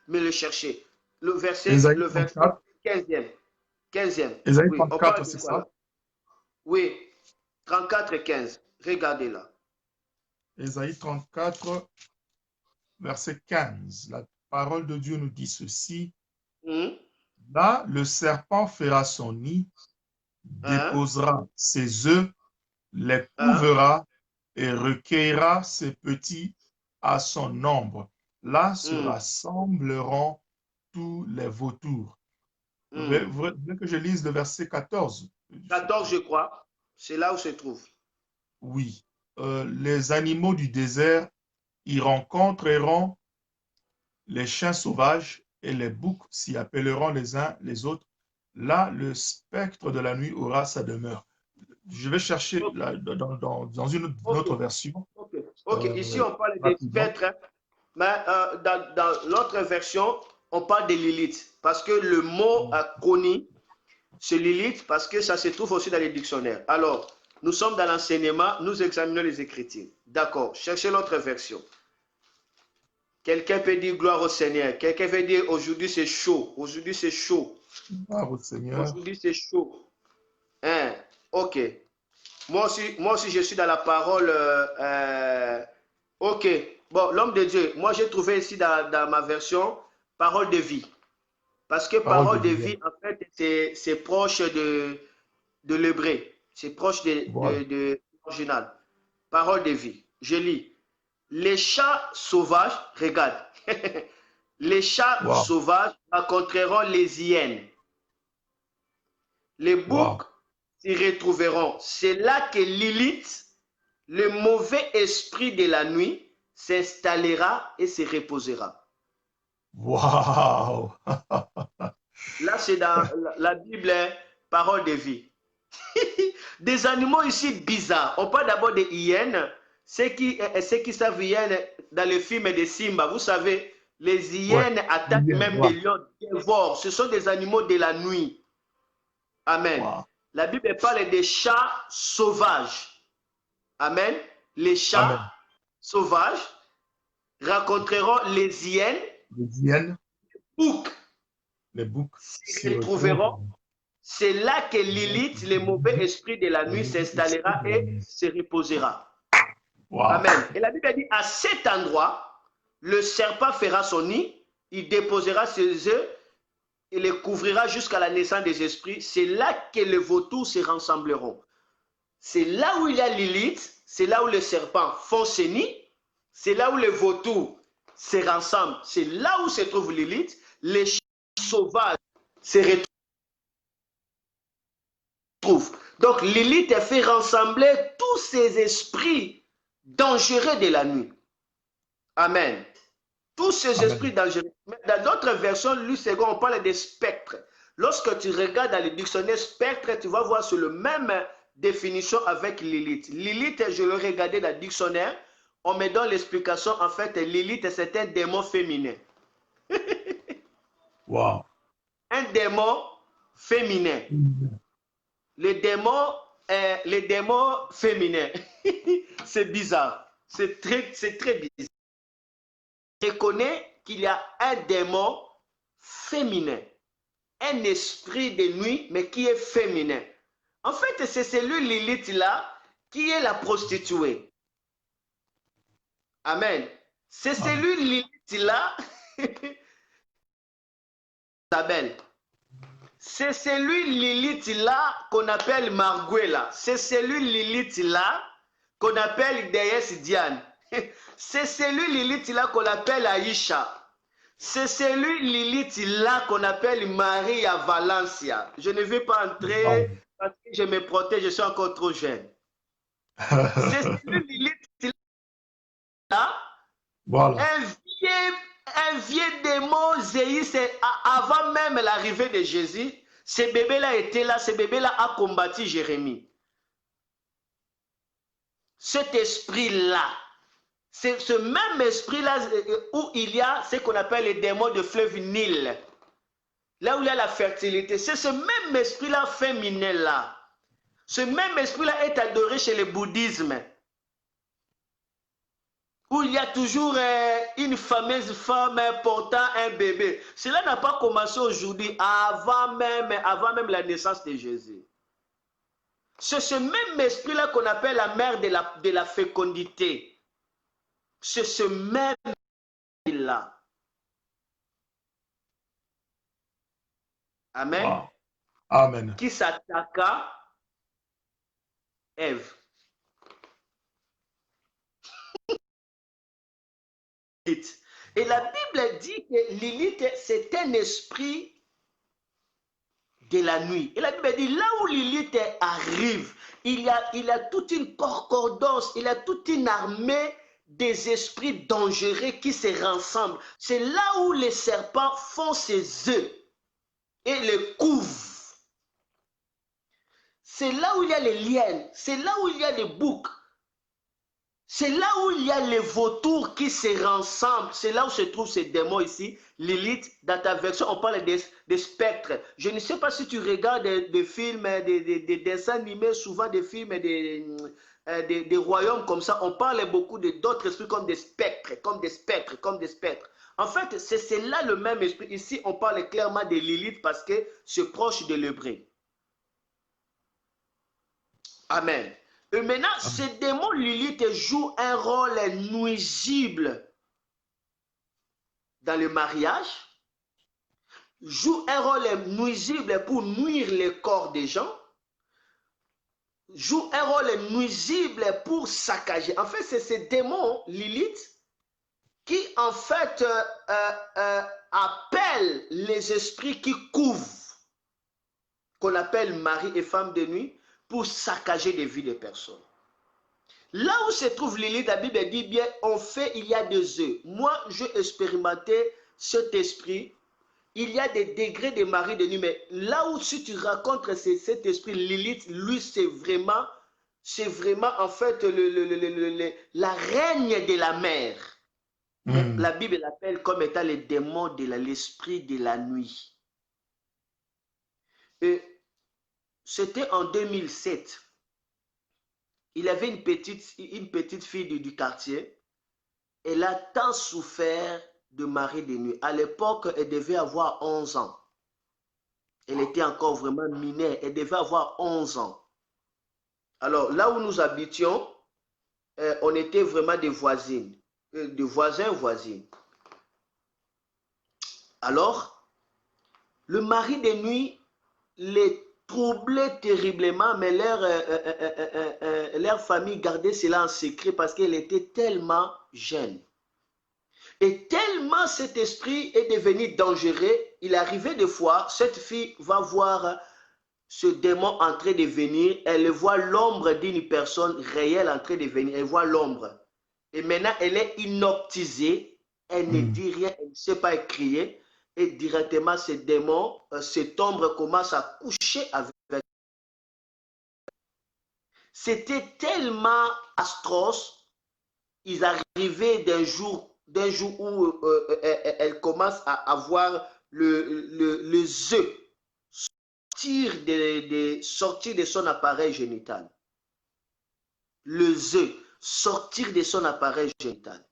me le chercher? Le verset Ésaïe 34. 15e. 15e. Ésaïe Oui, on 34, parle de c'est quoi là? ça? Oui, 34 et 15. Regardez là. Ésaïe 34, verset 15. La parole de Dieu nous dit ceci. Là, le serpent fera son nid, déposera ses œufs, les couvera et recueillera ses petits à son ombre. Là se rassembleront tous les vautours. Vous voulez que je lise le verset 14? 14, je crois. C'est là où se trouve. Oui. Les animaux du désert y rencontreront les chiens sauvages et les boucs s'y appelleront les uns les autres. Là, le spectre de la nuit aura sa demeure. Je vais chercher là, dans une autre version. Ok, ici on parle des Rapidement. spectres, mais dans l'autre version, on parle de Lilith. Parce que le mot connu, c'est Lilith, parce que ça se trouve aussi dans les dictionnaires. Alors, nous sommes dans l'enseignement, nous examinons les Écritures. D'accord, cherchez l'autre version. Quelqu'un peut dire gloire au Seigneur. Quelqu'un veut dire aujourd'hui c'est chaud. Aujourd'hui c'est chaud. Gloire au Seigneur. Aujourd'hui c'est chaud. Hein? Ok. Moi aussi, je suis dans la parole. Ok. Bon, l'homme de Dieu. Moi, j'ai trouvé ici dans ma version parole de vie. Parce que parole de vie, en fait, c'est proche de l'hébreu. C'est proche de l'original. Parole de vie. Je lis. Les chats sauvages, regarde. Les chats sauvages rencontreront les hyènes. Les boucs s'y retrouveront. C'est là que Lilith, le mauvais esprit de la nuit, s'installera et se reposera. Wow! Là, c'est dans la Bible, parole de vie. Des animaux ici bizarres. On parle d'abord des hyènes. Ceux qui savent hyènes dans le film de Simba, vous savez, les hyènes attaquent même des lions, des dévorent. Ce sont des animaux de la nuit. Amen. Wow. La Bible parle des chats sauvages. Amen. Les chats sauvages rencontreront les hyènes, les boucs s'y retrouveront. C'est là que Lilith, le mauvais esprit de la nuit, s'installera et se reposera. Wow. Amen. Et la Bible dit, à cet endroit, le serpent fera son nid, il déposera ses œufs et les couvrira jusqu'à la naissance des esprits. C'est là que les vautours se rassembleront. C'est là où il y a Lilith, c'est là où les serpents font ses nids, c'est là où les vautours se rassemblent, c'est là où se trouve Lilith. Les chats sauvages se retrouvent. Donc Lilith a fait rassembler tous ces esprits dangereux de la nuit. Amen. Tous ces esprits dangereux. Dans d'autres versions, Luc II, on parle des spectres. Lorsque tu regardes dans le dictionnaire spectre, tu vas voir sur le même définition avec Lilith. Lilith, je le regardais dans le dictionnaire, on me donne l'explication, en fait, Lilith, c'est un démon féminin. Wow. Un démon féminin. Les démons féminins. C'est bizarre. C'est très bizarre. Je reconnais qu'il y a un démon féminin. Un esprit de nuit, mais qui est féminin. En fait, c'est celui Lilith-là qui est la prostituée. Amen. C'est celui Lilith-là, Isabelle. C'est celui Lilith-là qu'on appelle Marguela. C'est celui Lilith-là qu'on appelle déesse Diane. C'est celui Lilith-là qu'on appelle Aïcha. C'est celui Lilith-là qu'on appelle Maria Valencia. Je ne vais pas entrer parce que je me protège, je suis encore trop jeune. C'est celui Lilith-là, Voilà. un vieux démon Zéïs, avant même l'arrivée de Jésus. Ce bébé-là était là, ce bébé-là a combattu Jérémie. Cet esprit-là, c'est ce même esprit-là où il y a ce qu'on appelle les démons de fleuve Nil. Là où il y a la fertilité. C'est ce même esprit-là féminin-là. Ce même esprit-là est adoré chez le bouddhisme. Où il y a toujours une fameuse femme portant un bébé. Cela n'a pas commencé aujourd'hui, avant même la naissance de Jésus. C'est ce même esprit-là qu'on appelle la mère de la fécondité. C'est ce même esprit-là. Amen. Wow. Amen. Qui s'attaqua à Ève. Et la Bible dit que Lilith, c'est un esprit de la nuit. Et la Bible dit, là où Lilith arrive, il y a toute une concordance, il y a toute une armée des esprits dangereux qui se rassemblent. C'est là où les serpents font ses œufs et les couvent. C'est là où il y a les liens, c'est là où il y a les boucs. C'est là où il y a les vautours qui se rassemblent. C'est là où se trouvent ces démons ici. Lilith, dans ta version, on parle des spectres. Je ne sais pas si tu regardes des films, des dessins animés, souvent des films des royaumes comme ça. On parle beaucoup d'autres esprits comme des spectres, comme des spectres, comme des spectres. En fait, c'est là le même esprit. Ici, on parle clairement de Lilith parce que c'est proche de l'hébreu. Amen. Et maintenant, ce démon Lilith joue un rôle nuisible dans le mariage, joue un rôle nuisible pour nuire le corps des gens, joue un rôle nuisible pour saccager. En fait, c'est ce démon Lilith qui, en fait, appelle les esprits qui couvrent, qu'on appelle mari et femme de nuit, pour saccager des vies de personnes. Là où se trouve Lilith, la Bible dit bien, il y a des œufs. Moi, j'ai expérimenté cet esprit. Il y a des degrés de mari de nuit, mais là où si tu rencontres cet esprit Lilith, lui, c'est vraiment en fait la règne de la mer. La Bible l'appelle comme étant le démon de l'esprit de la nuit. Et c'était en 2007. Il avait une petite fille du quartier. Elle a tant souffert de mari de nuit. À l'époque, elle devait avoir 11 ans. Elle était encore vraiment mineure. Elle devait avoir 11 ans. Alors, là où nous habitions, on était vraiment des voisines. Des voisines. Alors, le mari de nuit les troublait terriblement, mais leur famille gardait cela en secret parce qu'elle était tellement jeune. Et tellement cet esprit est devenu dangereux, il arrivait des fois, cette fille va voir ce démon en train de venir, elle voit l'ombre d'une personne réelle en train de venir, elle voit l'ombre. Et maintenant, elle est inoptisée, elle ne dit rien, elle ne sait pas crier. Et directement, ce démon, cette ombre commence à coucher avec. C'était tellement atroce. Ils arrivaient d'un jour où elle commence à avoir les œufs sortir de son appareil génital. Les œufs sortir de son appareil génital.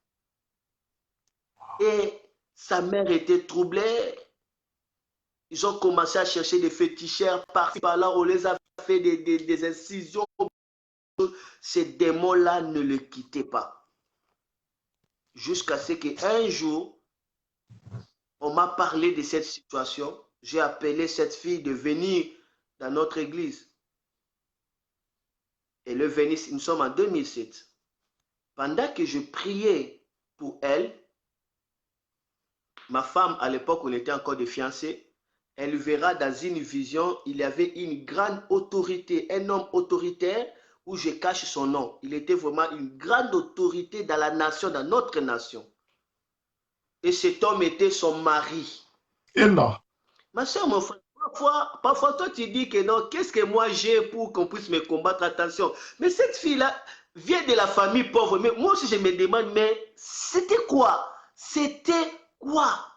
Et sa mère était troublée. Ils ont commencé à chercher des féticheurs par-ci par-là. On les a fait des incisions. Ces démons-là ne le quittaient pas. Jusqu'à ce qu'un jour, on m'a parlé de cette situation. j'ai appelé cette fille de venir dans notre église. Elle est venue, nous sommes en 2007. Pendant que je priais pour elle, ma femme, à l'époque, on était encore des fiancés, elle verra dans une vision, il y avait une grande autorité, un homme autoritaire, où je cache son nom. Il était vraiment une grande autorité dans la nation, dans notre nation. Et cet homme était son mari. Et là, Ma soeur, mon frère, parfois toi tu dis que non, qu'est-ce que moi j'ai pour qu'on puisse me combattre? Attention. Mais cette fille-là vient de la famille pauvre. Mais moi aussi je me demande, mais c'était quoi? C'était quoi?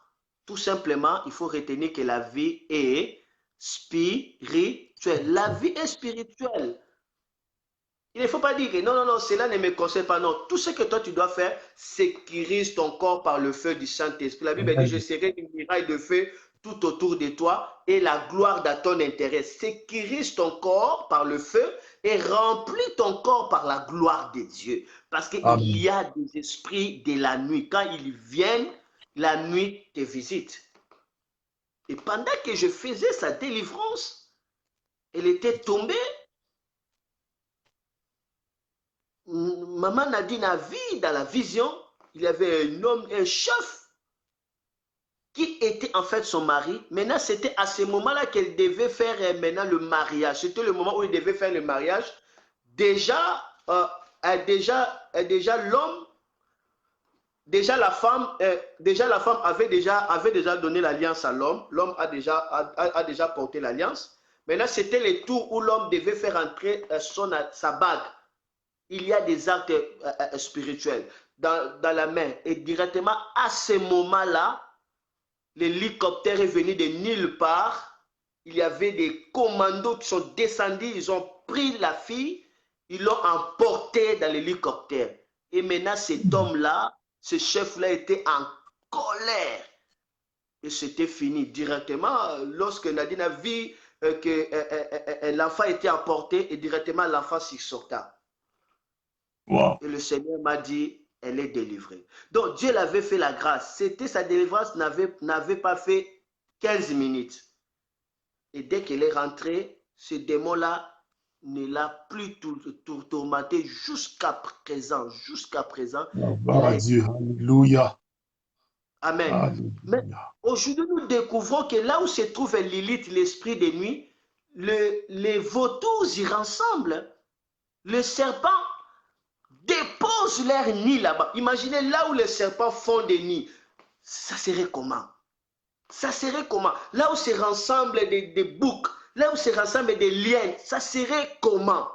Tout simplement, il faut retenir que la vie est spirituelle. La vie est spirituelle. Il ne faut pas dire que non, non, non, cela ne me concerne pas. Non, tout ce que toi tu dois faire, sécurise ton corps par le feu du Saint-Esprit. La Bible dit, je serai une muraille de feu tout autour de toi et la gloire dans ton intérêt. Sécurise ton corps par le feu et remplis ton corps par la gloire de Dieu. Parce qu'il y a des esprits de la nuit. Quand ils viennent, la nuit te visite. Et pendant que je faisais sa délivrance, elle était tombée. Maman Nadine a vu dans la vision, il y avait un homme, un chef, qui était en fait son mari. Maintenant, c'était à ce moment-là qu'elle devait faire maintenant le mariage. C'était le moment où il devait faire le mariage. Déjà l'homme, déjà la femme avait déjà donné l'alliance à l'homme. L'homme a déjà porté l'alliance. Maintenant, c'était le tour où l'homme devait faire entrer sa bague. Il y a des actes spirituels dans la main. Et directement à ce moment-là, l'hélicoptère est venu de nulle part. Il y avait des commandos qui sont descendus. Ils ont pris la fille. Ils l'ont emportée dans l'hélicoptère. Et maintenant, cet homme-là, ce chef-là était en colère. Et c'était fini directement. Lorsque Nadine a vu que l'enfant était emporté, et directement l'enfant s'y sorta. wow. Et le Seigneur m'a dit, elle est délivrée. Donc Dieu l'avait fait la grâce. C'était sa délivrance, n'avait pas fait 15 minutes. Et dès qu'elle est rentrée, ce démon-là ne l'a plus tourmenté jusqu'à présent. Jusqu'à présent. Gloire à Dieu. Alléluia. Amen. Alléluia. Mais aujourd'hui, nous découvrons que là où se trouve Lilith, l'esprit des nuits, les vautours y rassemblent. Le serpent dépose leur nid là-bas. Imaginez là où les serpents font des nids. Ça serait comment? Ça serait comment? Là où se rassemblent des boucs, là où se rassemblent des liens, ça serait comment?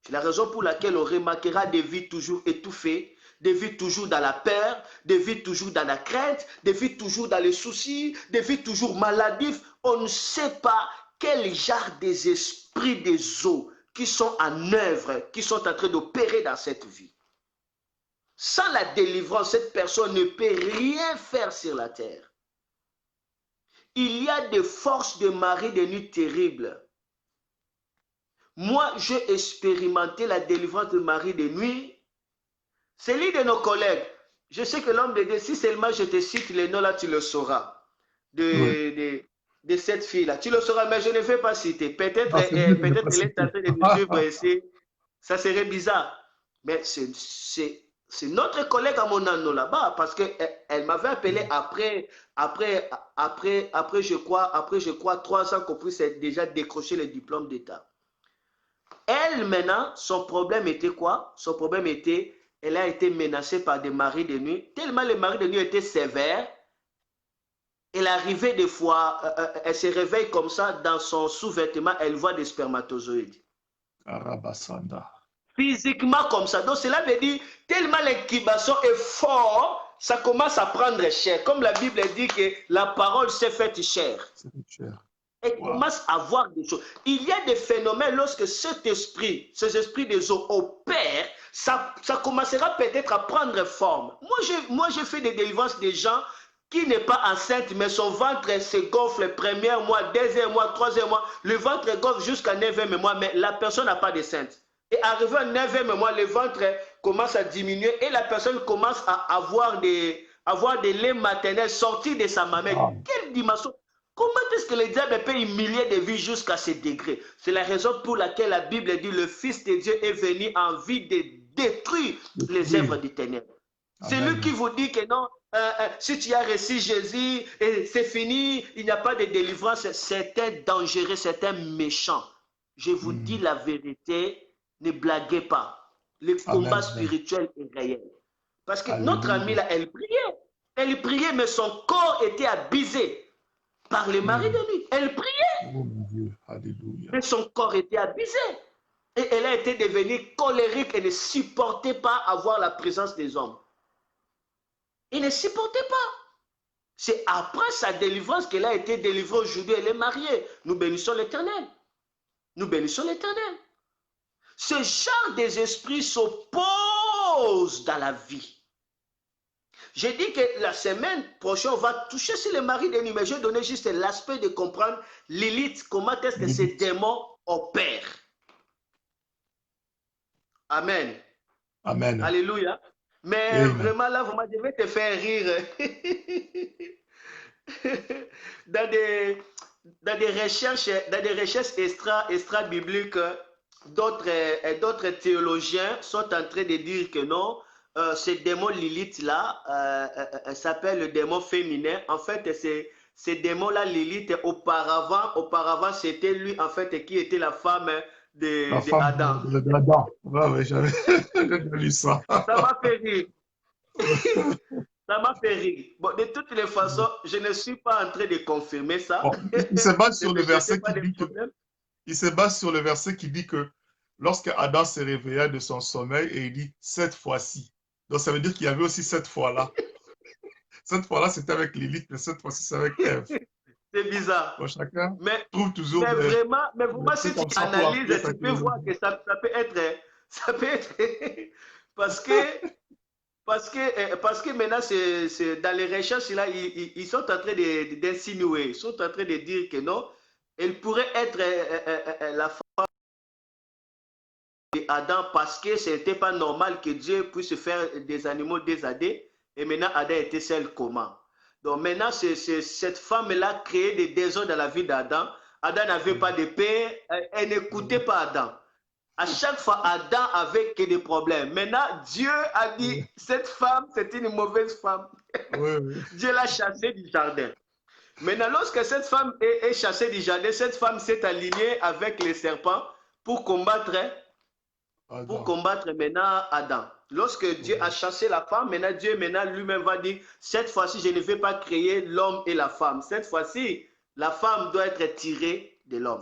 C'est la raison pour laquelle on remarquera des vies toujours étouffées, des vies toujours dans la peur, des vies toujours dans la crainte, des vies toujours dans les soucis, des vies toujours maladifs. On ne sait pas quel genre des esprits des eaux qui sont en œuvre, qui sont en train d'opérer dans cette vie. Sans la délivrance, cette personne ne peut rien faire sur la terre. Il y a des forces de marée de nuit terribles. Moi, j'ai expérimenté la délivrance de Marie de nuit. C'est l'un de nos collègues. Je sais que l'homme de Dieu, si seulement je te cite les noms là, tu le sauras. De cette fille-là. Tu le sauras, mais je ne vais pas citer. Peut-être elle est en train de nous suivre ici. Ça serait bizarre. Mais c'est notre collègue à mon anneau là-bas, parce qu'elle m'avait appelé après, je crois, 3 ans qu'on puisse déjà décrocher le diplôme d'État. Elle, maintenant, son problème était quoi? Son problème était, elle a été menacée par des maris de nuit. Tellement les maris de nuit étaient sévères, elle arrivait des fois, elle se réveille comme ça, dans son sous-vêtement, elle voit des spermatozoïdes. Karabasanda. Physiquement comme ça. Donc cela veut dire, tellement l'incubation est forte, ça commence à prendre chair. Comme la Bible dit que la parole s'est faite chair. Elle commence à voir des choses. Il y a des phénomènes lorsque cet esprit, ces esprits des eaux opèrent, ça commencera peut-être à prendre forme. Moi, j'ai fait des délivrances des gens qui n'est pas enceinte, mais son ventre se gonfle le premier mois, deuxième mois, troisième mois. Le ventre gonfle jusqu'à 9e mois, mais la personne n'a pas de sainte. Et arrivé au 9e mois, le ventre commence à diminuer et la personne commence à avoir des laits maternels sortis de sa mamelle. Quelle dimension! Comment est-ce que le diable peut humilier des vies jusqu'à ce degré? C'est la raison pour laquelle la Bible dit le Fils de Dieu est venu en vue de détruire les œuvres des ténèbres. C'est lui qui vous dit que non, si tu as reçu Jésus, c'est fini, il n'y a pas de délivrance. C'est un dangereux, c'est un méchant. Je vous dis la vérité, ne blaguez pas. Le combat spirituel est réel. Parce que notre amie là, elle priait, mais son corps était abusé par le mari de lui. Elle priait. Oh mon Dieu, alléluia. Mais son corps était abusé. Et elle a été devenue colérique et ne supportait pas avoir la présence des hommes. Elle ne supportait pas. C'est après sa délivrance qu'elle a été délivrée aujourd'hui. Elle est mariée. Nous bénissons l'Éternel. Nous bénissons l'Éternel. Ce genre des esprits s'opposent dans la vie. J'ai dit que la semaine prochaine, on va toucher sur les maris de nuit, mais je vais donner juste l'aspect de comprendre l'élite, comment est-ce que ces démons opèrent. Amen. Amen. Alléluia. Mais vraiment là, vous m'avez te faire rire. dans des recherches extra-bibliques, d'autres théologiens sont en train de dire que non, ce démon Lilith-là s'appelle le démon féminin. En fait, ce démon-là, Lilith, auparavant, c'était lui, en fait, qui était la femme d'Adam. Ouais, j'avais lu ça. Ça m'a fait rire. Ça m'a fait rire. Bon, de toutes les façons, je ne suis pas en train de confirmer ça. Bon, il se base sur le verset qui dit que, il se base sur le verset qui dit que lorsque Adam se réveilla de son sommeil et il dit cette fois-ci. Donc ça veut dire qu'il y avait aussi cette fois-là. Cette fois-là, c'était avec Lilith, mais cette fois-ci, c'est avec Ève. C'est bizarre. Bon, chacun trouve toujours. Mais vraiment, si tu analyses, tu peux voir que ça peut être. parce que maintenant, dans les recherches, là, ils sont en train d'insinuer, ils sont en train de dire que non, elle pourrait être la femme d'Adam parce que ce n'était pas normal que Dieu puisse faire des animaux désadés et maintenant Adam était seul comment. Donc maintenant, cette femme-là créé des désordres dans la vie d'Adam. Adam n'avait pas de paix, elle n'écoutait pas Adam. À chaque fois, Adam avait que des problèmes. Maintenant, Dieu a dit, cette femme, c'est une mauvaise femme. Dieu l'a chassée du jardin. Maintenant, lorsque cette femme est chassée du jardin, cette femme s'est alignée avec les serpents pour combattre maintenant Adam. Lorsque Dieu a chassé la femme, Dieu lui-même va dire, cette fois-ci, je ne vais pas créer l'homme et la femme. Cette fois-ci, la femme doit être tirée de l'homme.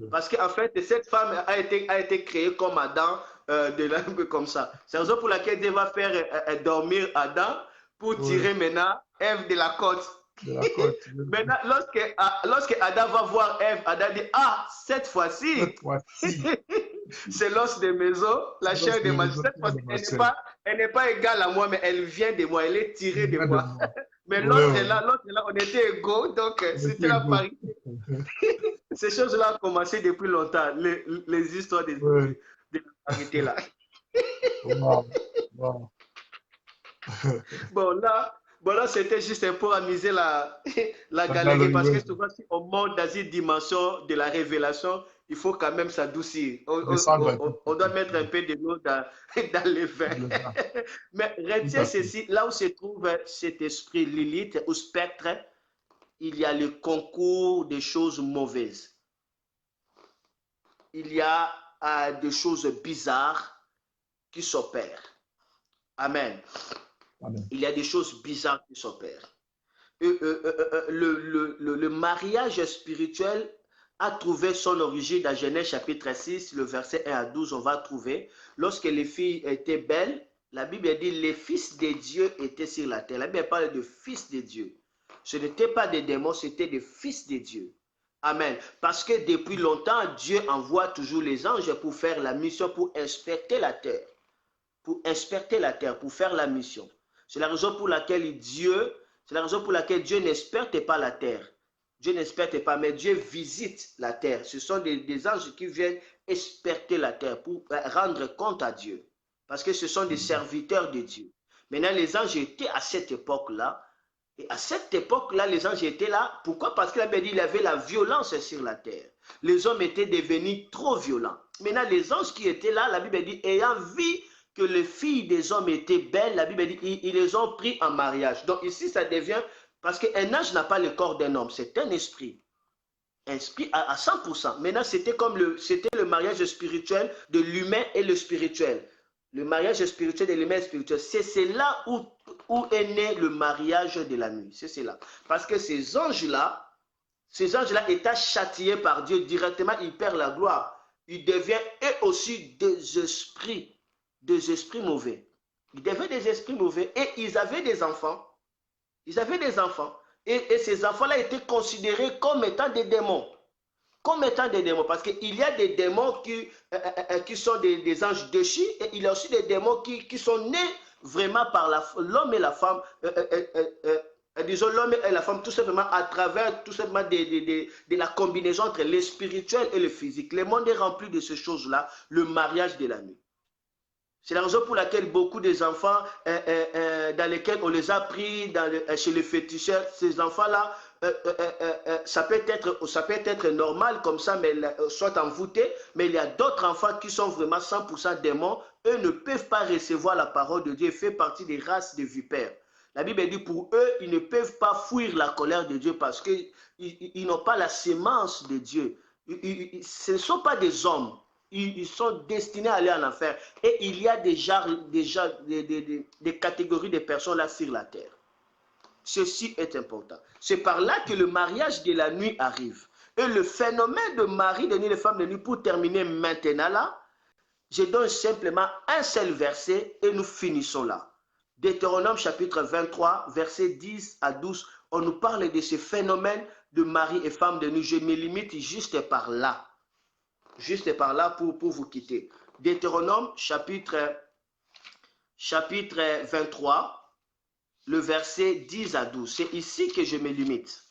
Parce qu'en fait, cette femme a été créée comme Adam, comme ça. C'est la raison pour laquelle Dieu va faire dormir Adam pour tirer maintenant Ève de la côte. Maintenant, lorsque Adam va voir Ève, Adam dit, ah, cette fois-ci, c'est l'os de maison, la chair de maison. Cette fois-ci, elle n'est pas égale à moi, mais elle vient de moi, elle est tirée de moi. Mais l'autre là, on était égaux, donc c'était la parité. Ces choses-là ont commencé depuis longtemps, les histoires de la parité là. Bon, là, c'était juste pour amuser la galerie, parce que souvent, si on monte dans une dimension de la révélation, il faut quand même s'adoucir. On doit mettre un peu de l'eau dans le vin. Mais retiens ceci, là où se trouve cet esprit Lilith ou spectre, il y a le concours des choses mauvaises. Il y a des choses bizarres qui s'opèrent. Amen. Il y a des choses bizarres qui s'opèrent. Le mariage spirituel a trouvé son origine dans Genèse chapitre 6, le verset 1 à 12, on va trouver. Lorsque les filles étaient belles, la Bible dit les fils de Dieu étaient sur la terre. La Bible parle de fils de Dieu. Ce n'étaient pas des démons, c'était des fils de Dieu. Amen. Parce que depuis longtemps, Dieu envoie toujours les anges pour faire la mission, pour inspecter la terre. Pour inspecter la terre, pour faire la mission. C'est la raison pour laquelle Dieu n'inspecte pas la terre. Dieu n'inspecte pas, mais Dieu visite la terre. Ce sont des anges qui viennent inspecter la terre pour rendre compte à Dieu. Parce que ce sont des serviteurs de Dieu. Maintenant, les anges étaient à cette époque-là, Et à cette époque-là, les anges étaient là. Pourquoi? Parce qu'il avait dit qu'il y avait la violence sur la terre. Les hommes étaient devenus trop violents. Maintenant, les anges qui étaient là, la Bible dit, ayant vu que les filles des hommes étaient belles, la Bible dit, ils les ont pris en mariage. Donc ici, ça devient, parce qu'un ange n'a pas le corps d'un homme, c'est un esprit. Esprit à 100%. Maintenant, c'était comme le mariage spirituel de l'humain et le spirituel. Le mariage spirituel de l'humain et spirituel. C'est là où est né le mariage de la nuit. C'est là. Parce que ces anges-là étant châtiés par Dieu directement, ils perdent la gloire. Ils deviennent eux aussi des esprits mauvais. Ils deviennent des esprits mauvais et ils avaient des enfants. Ils avaient des enfants. Et ces enfants-là étaient considérés comme étant des démons. Comme étant des démons. Parce qu'il y a des démons qui sont des anges déchus et il y a aussi des démons qui sont nés vraiment par l'homme et la femme. Disons l'homme et la femme tout simplement à travers tout simplement de la combinaison entre le spirituel et le physique. Le monde est rempli de ces choses-là, le mariage de la nuit. C'est la raison pour laquelle beaucoup des enfants dans lesquels on les a pris chez les féticheurs, ces enfants-là, ça peut être normal comme ça, mais soit envoûtés, mais il y a d'autres enfants qui sont vraiment 100% démons. Eux ne peuvent pas recevoir la parole de Dieu, fait partie des races de vipères. La Bible dit pour eux, ils ne peuvent pas fuir la colère de Dieu parce qu'ils n'ont pas la sémence de Dieu. Ce ne sont pas des hommes. Ils sont destinés à aller en enfer. Et il y a déjà des catégories de personnes là sur la terre. Ceci est important. C'est par là que le mariage de la nuit arrive. Et le phénomène de mari de nuit, de femme de nuit, pour terminer maintenant là, je donne simplement un seul verset et nous finissons là. Deutéronome chapitre 23, versets 10 à 12, on nous parle de ce phénomène de mari et femme de nuit. Je me limite juste par là. Juste par là pour vous quitter. Deutéronome chapitre 23, le verset 10 à 12. C'est ici que je me limite.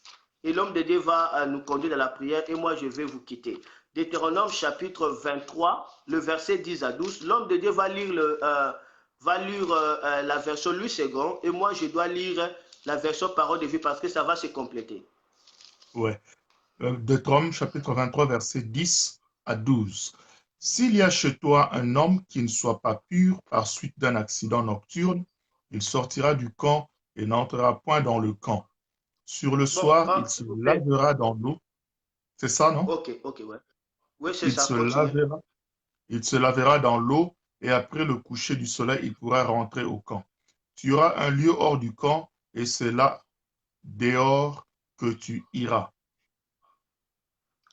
Et l'homme de Dieu va nous conduire dans la prière et moi je vais vous quitter. Deutéronome chapitre 23, le verset 10 à 12. L'homme de Dieu va lire la version Louis II et moi je dois lire la version Parole de vie parce que ça va se compléter. Ouais. Deutéronome chapitre 23, verset 10 à 12. S'il y a chez toi un homme qui ne soit pas pur par suite d'un accident nocturne, il sortira du camp et n'entrera point dans le camp. Sur le soir, il se lavera dans l'eau. C'est ça, non? Ok, ouais. Oui, c'est ça. Il se lavera dans l'eau et après le coucher du soleil, il pourra rentrer au camp. Tu auras un lieu hors du camp et c'est là, dehors, que tu iras.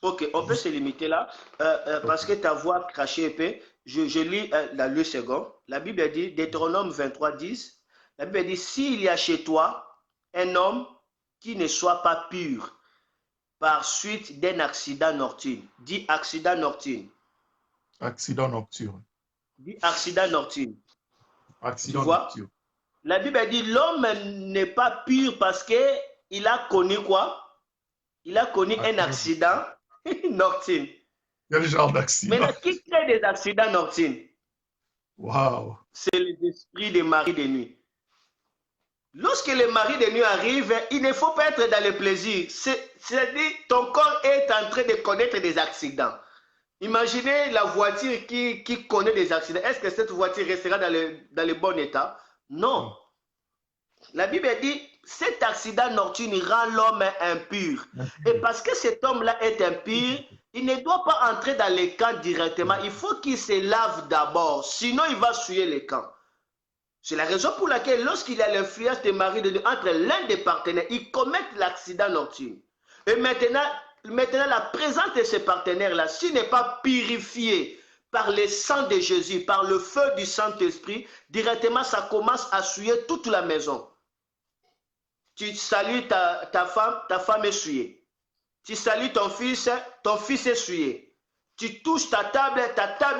Ok, on peut se limiter là parce que ta voix crachée épais. Je lis le second. La Bible dit, Deutéronome 23, 10, la Bible dit, s'il y a chez toi un homme qui ne soit pas pur par suite d'un accident nocturne, dis accident nocturne. Accident nocturne. Dis accident nocturne. Accident tu vois? nocturne. La Bible dit, l'homme n'est pas pur parce qu'il a connu quoi? Il a connu un accident nocturne. Quel genre d'accident? Maintenant, qui crée des accidents nocturnes? Wow. C'est les esprits des maris de nuit. Lorsque les maris de nuit arrivent, il ne faut pas être dans le plaisir. C'est-à-dire, ton corps est en train de connaître des accidents. Imaginez la voiture qui connaît des accidents. Est-ce que cette voiture restera dans le bon état? Non. La Bible dit, cet accident nocturne rend l'homme impur. Et parce que cet homme-là est impur, il ne doit pas entrer dans les camps directement. Il faut qu'il se lave d'abord. Sinon, il va souiller les camps. C'est la raison pour laquelle, lorsqu'il y a l'influence des maris de Dieu entre l'un des partenaires, ils commettent l'accident nocturne. Et maintenant, la présence de ces partenaires-là, s'il n'est pas purifié par le sang de Jésus, par le feu du Saint-Esprit, directement, ça commence à souiller toute la maison. Tu salues ta femme est souillée. Tu salues ton fils est souillé. Tu touches ta table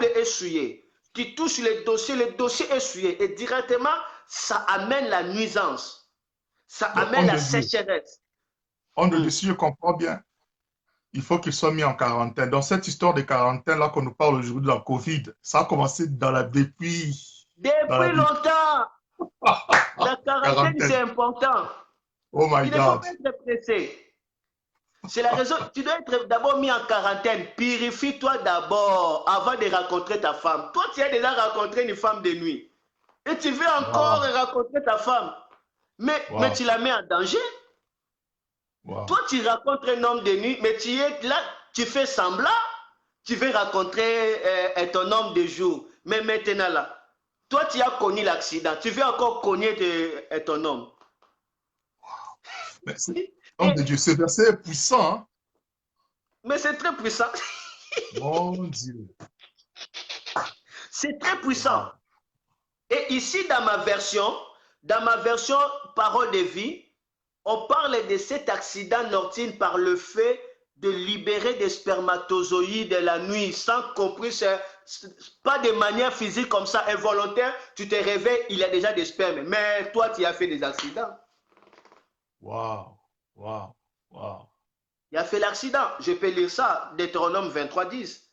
est souillée. Tu touches le dossier est souillé. Et directement, ça amène la nuisance. Ça amène la sécheresse. On de Dieu, si je comprends bien, il faut qu'ils soient mis en quarantaine. Dans cette histoire de quarantaine-là qu'on nous parle aujourd'hui de la COVID, ça a commencé depuis longtemps. La quarantaine, c'est important. Oh my Il ne faut God. pas être pressé. C'est la raison, tu dois être d'abord mis en quarantaine. Purifie-toi d'abord avant de rencontrer ta femme. Toi, tu as déjà rencontré une femme de nuit. Et tu veux encore Wow. rencontrer ta femme. Mais Wow. tu la mets en danger. Wow. Toi, tu rencontres un homme de nuit, mais tu es là, tu fais semblant. Tu veux rencontrer ton homme de jour. Mais maintenant, là, toi, tu as connu l'accident. Tu veux encore connaître ton homme. Mais homme de Dieu, ce verset est puissant. Hein? Mais c'est très puissant. Mon Dieu. C'est très puissant. Wow. Et ici, dans ma version Parole de vie, on parle de cet accident nocturne par le fait de libérer des spermatozoïdes la nuit, sans compris, pas de manière physique comme ça, involontaire. Tu te réveilles, il y a déjà des spermes. Mais toi, tu as fait des accidents. Wow. Wow. Wow. Il a fait l'accident. Je peux lire ça, Deutéronome 23, 10.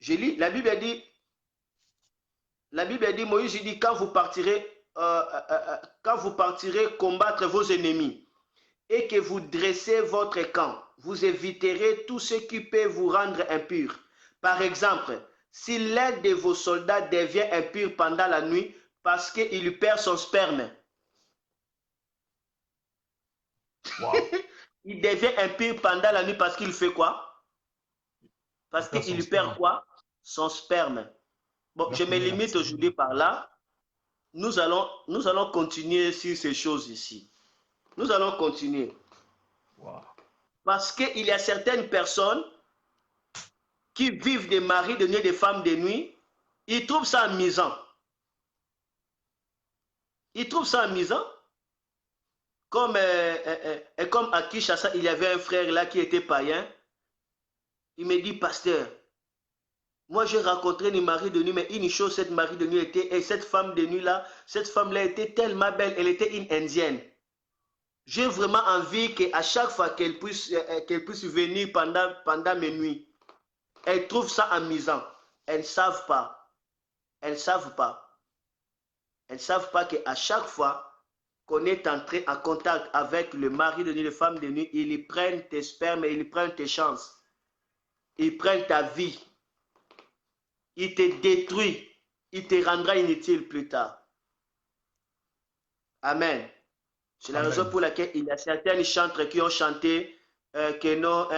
Je lis, la Bible dit, Moïse dit, quand vous partirez combattre vos ennemis et que vous dressez votre camp, vous éviterez tout ce qui peut vous rendre impur. Par exemple, si l'un de vos soldats devient impur pendant la nuit parce qu'il perd son sperme, Wow. il devient impur pendant la nuit parce qu'il fait quoi? Parce qu'il perd quoi? Son sperme. Bon, je me limite aujourd'hui par là. Nous allons continuer sur ces choses ici. Nous allons continuer. Wow. Parce qu'il y a certaines personnes qui vivent des maris de nuit, des femmes de nuit, ils trouvent ça amusant. Ils trouvent ça amusant. Comme à Kinshasa, il y avait un frère là qui était païen. Il me dit, pasteur, moi j'ai rencontré une mari de nuit, mais une chose, cette mari de nuit était, et cette femme de nuit là, cette femme-là était tellement belle, elle était une indienne. J'ai vraiment envie qu'à chaque fois qu'elle puisse venir pendant mes nuits, elles trouvent ça amusant. Elles ne savent pas. Elles ne savent pas. Elles ne savent pas qu'à chaque fois qu'on est entré en contact avec le mari de nuit, les femmes de nuit, ils prennent tes spermes, ils prennent tes chances. Ils prennent ta vie. Ils te détruisent. Ils te rendront inutile plus tard. Amen. C'est la raison pour laquelle il y a certains chantres qui ont chanté que non,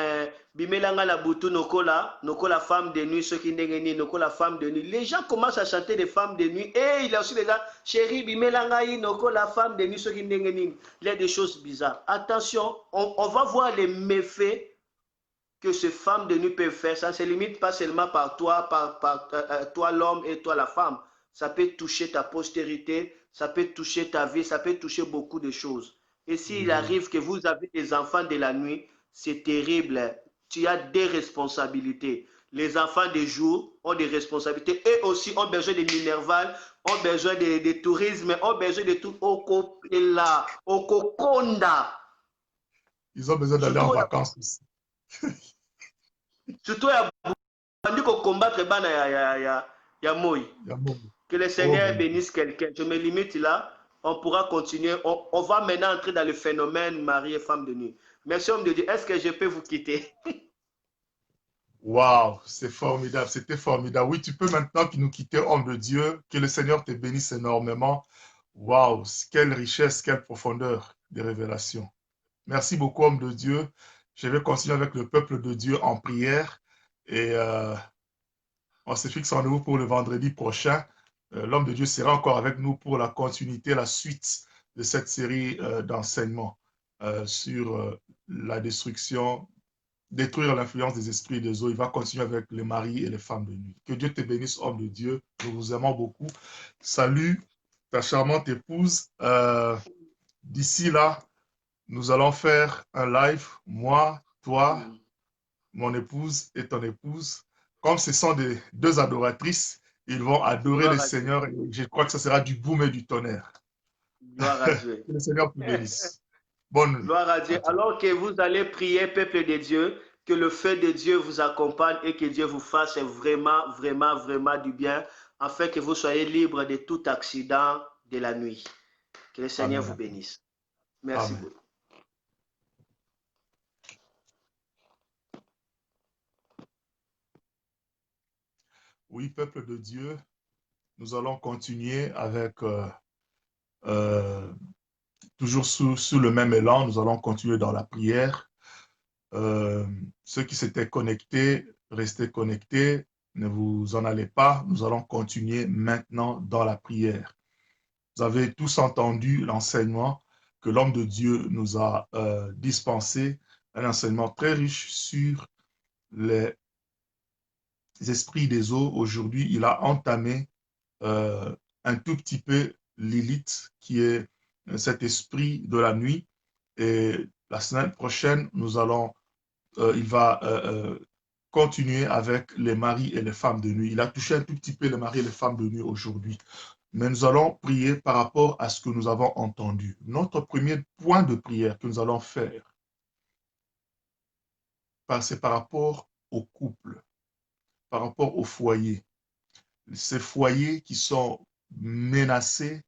Bimelanga la boutou nokola femme de nuit, ceux qui n'engeni, nokola femme de nuit. Les gens commencent à chanter des femmes de nuit et il y a aussi des gens, chérie, Bimelanga nokola femme de nuit, ceux qui n'engeni. Il y a des choses bizarres. Attention, on va voir les méfaits que ces femmes de nuit peuvent faire. Ça ne se limite pas seulement par toi, toi l'homme et toi la femme. Ça peut toucher ta postérité, ça peut toucher ta vie, ça peut toucher beaucoup de choses. Et s'il arrive que vous avez des enfants de la nuit, c'est terrible. Tu as des responsabilités. Les enfants de jour ont des responsabilités. Eux aussi ont besoin de minerval, ont besoin de tourisme, ont besoin de tout. Okopela, Okokonda. Ils ont besoin d'aller en vacances aussi. Surtout, il y a combattre ya Moï. Que le Seigneur bénisse quelqu'un. Je me limite là. On pourra continuer. On va maintenant entrer dans le phénomène mari et femme de nuit. Merci, homme de Dieu. Est-ce que je peux vous quitter? Waouh, c'est formidable. C'était formidable. Oui, tu peux maintenant nous quitter, homme de Dieu. Que le Seigneur te bénisse énormément. Waouh, quelle richesse, quelle profondeur de révélation. Merci beaucoup, homme de Dieu. Je vais continuer avec le peuple de Dieu en prière. Et on se fixe rendez-vous pour le vendredi prochain. L'homme de Dieu sera encore avec nous pour la continuité, la suite de cette série d'enseignements sur la destruction, détruire l'influence des esprits des eaux. Il va continuer avec les maris et les femmes de nuit. Que Dieu te bénisse, homme de Dieu. Nous vous aimons beaucoup. Salut ta charmante épouse. D'ici là, nous allons faire un live, moi, toi, mon épouse et ton épouse. Comme ce sont des deux adoratrices, ils vont adorer le Seigneur et je crois que ce sera du boum et du tonnerre. Gloire à Dieu. Que le Seigneur te bénisse. Bonne nuit. Gloire à Dieu. Alors que vous allez prier, peuple de Dieu, que le feu de Dieu vous accompagne et que Dieu vous fasse vraiment, vraiment, vraiment du bien, afin que vous soyez libre de tout accident de la nuit. Que le Seigneur vous bénisse. Merci Amen. beaucoup. Oui, peuple de Dieu, nous allons continuer avec, euh, toujours sous le même élan, nous allons continuer dans la prière. Ceux qui s'étaient connectés, restez connectés, ne vous en allez pas, nous allons continuer maintenant dans la prière. Vous avez tous entendu l'enseignement que l'homme de Dieu nous a dispensé, un enseignement très riche sur les esprits des eaux. Aujourd'hui, il a entamé un tout petit peu Lilith, qui est cet esprit de la nuit. Et la semaine prochaine, il va continuer avec les maris et les femmes de nuit. Il a touché un tout petit peu les maris et les femmes de nuit aujourd'hui. Mais nous allons prier par rapport à ce que nous avons entendu. Notre premier point de prière que nous allons faire, c'est par rapport au couple, par rapport au foyer. Ces foyers qui sont menacés,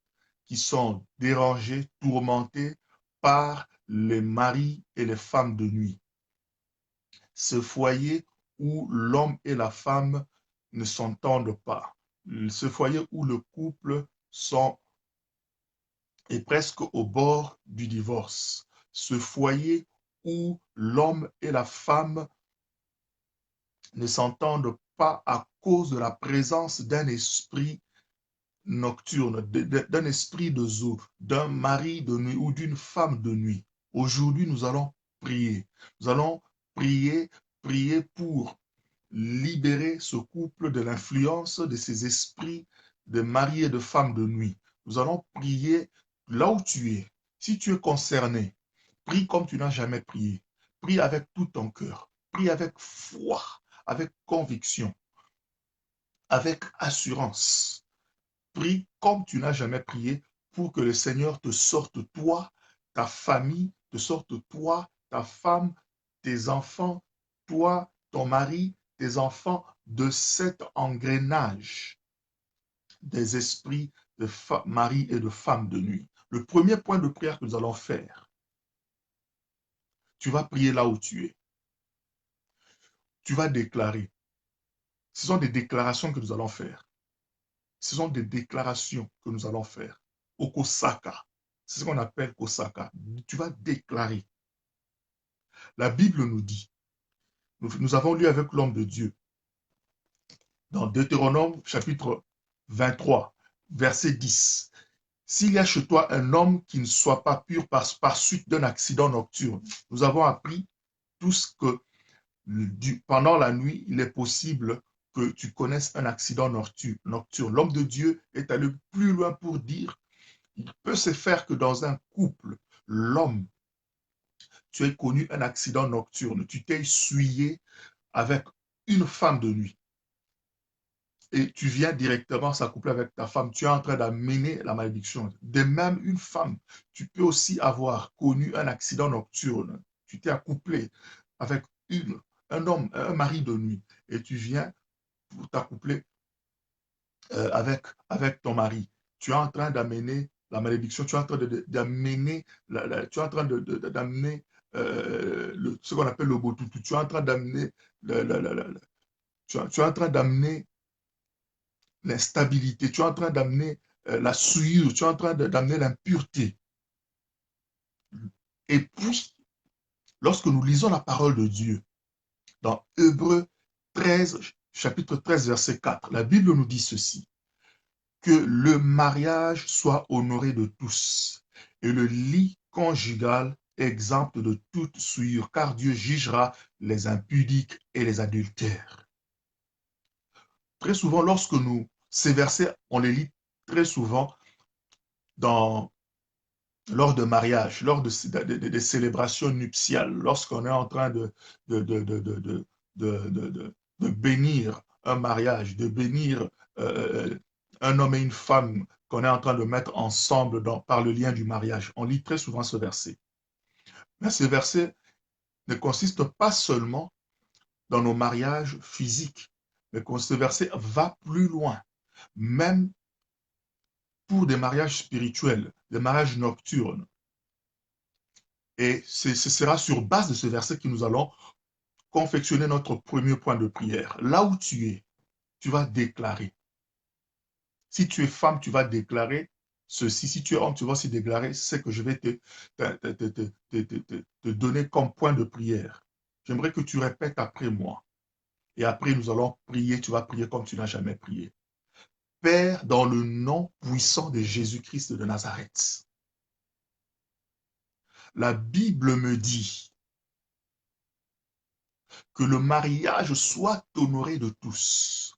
qui sont dérangés, tourmentés par les maris et les femmes de nuit. Ce foyer où l'homme et la femme ne s'entendent pas. Ce foyer où le couple est presque au bord du divorce. Ce foyer où l'homme et la femme ne s'entendent pas à cause de la présence d'un esprit nocturne, d'un esprit de zoo, d'un mari de nuit ou d'une femme de nuit. Aujourd'hui, nous allons prier. Nous allons prier, prier pour libérer ce couple de l'influence de ces esprits de mari et de femme de nuit. Nous allons prier là où tu es. Si tu es concerné, prie comme tu n'as jamais prié. Prie avec tout ton cœur. Prie avec foi, avec conviction, avec assurance. Prie comme tu n'as jamais prié pour que le Seigneur te sorte toi, ta famille, te sorte toi, ta femme, tes enfants, toi, ton mari, tes enfants de cet engrenage des esprits de mari et de femme de nuit. Le premier point de prière que nous allons faire, tu vas prier là où tu es. Tu vas déclarer. Ce sont des déclarations que nous allons faire. Ce sont des déclarations que nous allons faire. Au Kosaka. C'est ce qu'on appelle Kosaka. Tu vas déclarer. La Bible nous dit, nous avons lu avec l'homme de Dieu, dans Deutéronome chapitre 23, verset 10. S'il y a chez toi un homme qui ne soit pas pur par suite d'un accident nocturne, nous avons appris tous que pendant la nuit, il est possible que tu connaisses un accident nocturne. L'homme de Dieu est allé plus loin pour dire, il peut se faire que dans un couple, l'homme, tu aies connu un accident nocturne, tu t'es essuyé avec une femme de nuit et tu viens directement s'accoupler avec ta femme, tu es en train d'amener la malédiction. De même, une femme, tu peux aussi avoir connu un accident nocturne, tu t'es accouplé avec un homme, un mari de nuit et tu viens pour t'accoupler avec ton mari. Tu es en train d'amener la malédiction, tu es en train d'amener tu es en train d'amener ce qu'on appelle le botutu, tu es en train d'amener tu es en train d'amener l'instabilité, tu es en train d'amener la souillure, tu es en train d'amener l'impureté. Et puis, lorsque nous lisons la parole de Dieu, dans Hébreux 13, chapitre 13, verset 4, la Bible nous dit ceci: que le mariage soit honoré de tous et le lit conjugal exempt de toute souillure, car Dieu jugera les impudiques et les adultères. Très souvent, lorsque ces versets, on les lit très souvent lors de mariage, lors de célébrations nuptiales, lorsqu'on est en train de bénir un mariage, de bénir un homme et une femme qu'on est en train de mettre ensemble par le lien du mariage. On lit très souvent ce verset. Mais ce verset ne consiste pas seulement dans nos mariages physiques, mais ce verset va plus loin. Même pour des mariages spirituels, des mariages nocturnes. Et ce sera sur base de ce verset que nous allons confectionner notre premier point de prière. Là où tu es, tu vas déclarer. Si tu es femme, tu vas déclarer ceci. Si tu es homme, tu vas aussi déclarer ce que je vais te donner comme point de prière. J'aimerais que tu répètes après moi. Et après, nous allons prier. Tu vas prier comme tu n'as jamais prié. Père, dans le nom puissant de Jésus-Christ de Nazareth, la Bible me dit que le mariage soit honoré de tous,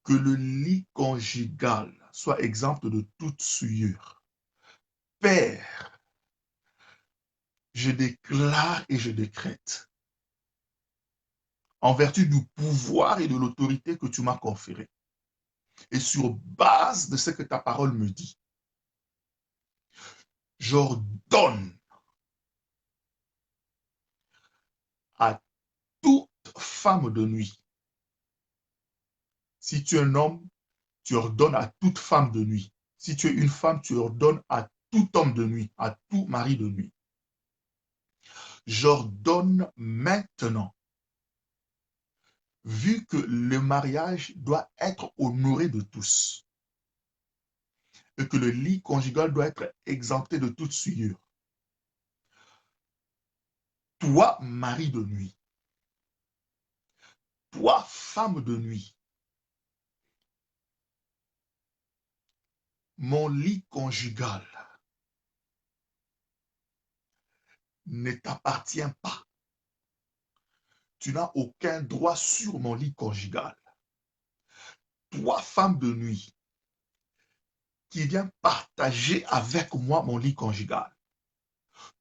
que le lit conjugal soit exempt de toute souillure. Père, je déclare et je décrète, en vertu du pouvoir et de l'autorité que tu m'as conféré, et sur base de ce que ta parole me dit, j'ordonne à toute femme de nuit. Si tu es un homme, tu ordonnes à toute femme de nuit. Si tu es une femme, tu ordonnes à tout homme de nuit, à tout mari de nuit. J'ordonne maintenant, vu que le mariage doit être honoré de tous et que le lit conjugal doit être exempté de toute souillure, toi, mari de nuit, toi, femme de nuit, mon lit conjugal ne t'appartient pas. Tu n'as aucun droit sur mon lit conjugal. Toi, femme de nuit, qui viens partager avec moi mon lit conjugal.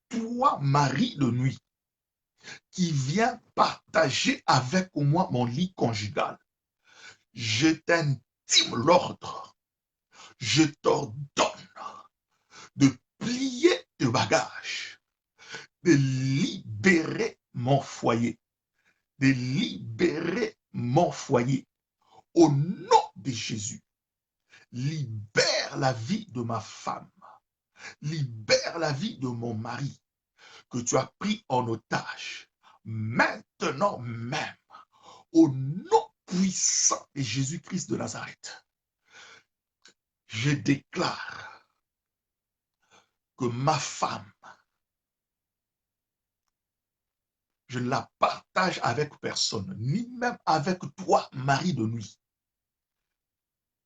Toi, mari de nuit, qui viens partager avec moi mon lit conjugal. Je t'intime l'ordre. Je t'ordonne de plier tes bagages, de libérer mon foyer, de libérer mon foyer. Au nom de Jésus, libère la vie de ma femme, libère la vie de mon mari que tu as pris en otage. Maintenant même, au nom puissant de Jésus-Christ de Nazareth, je déclare que ma femme, je ne la partage avec personne, ni même avec toi, mari de nuit.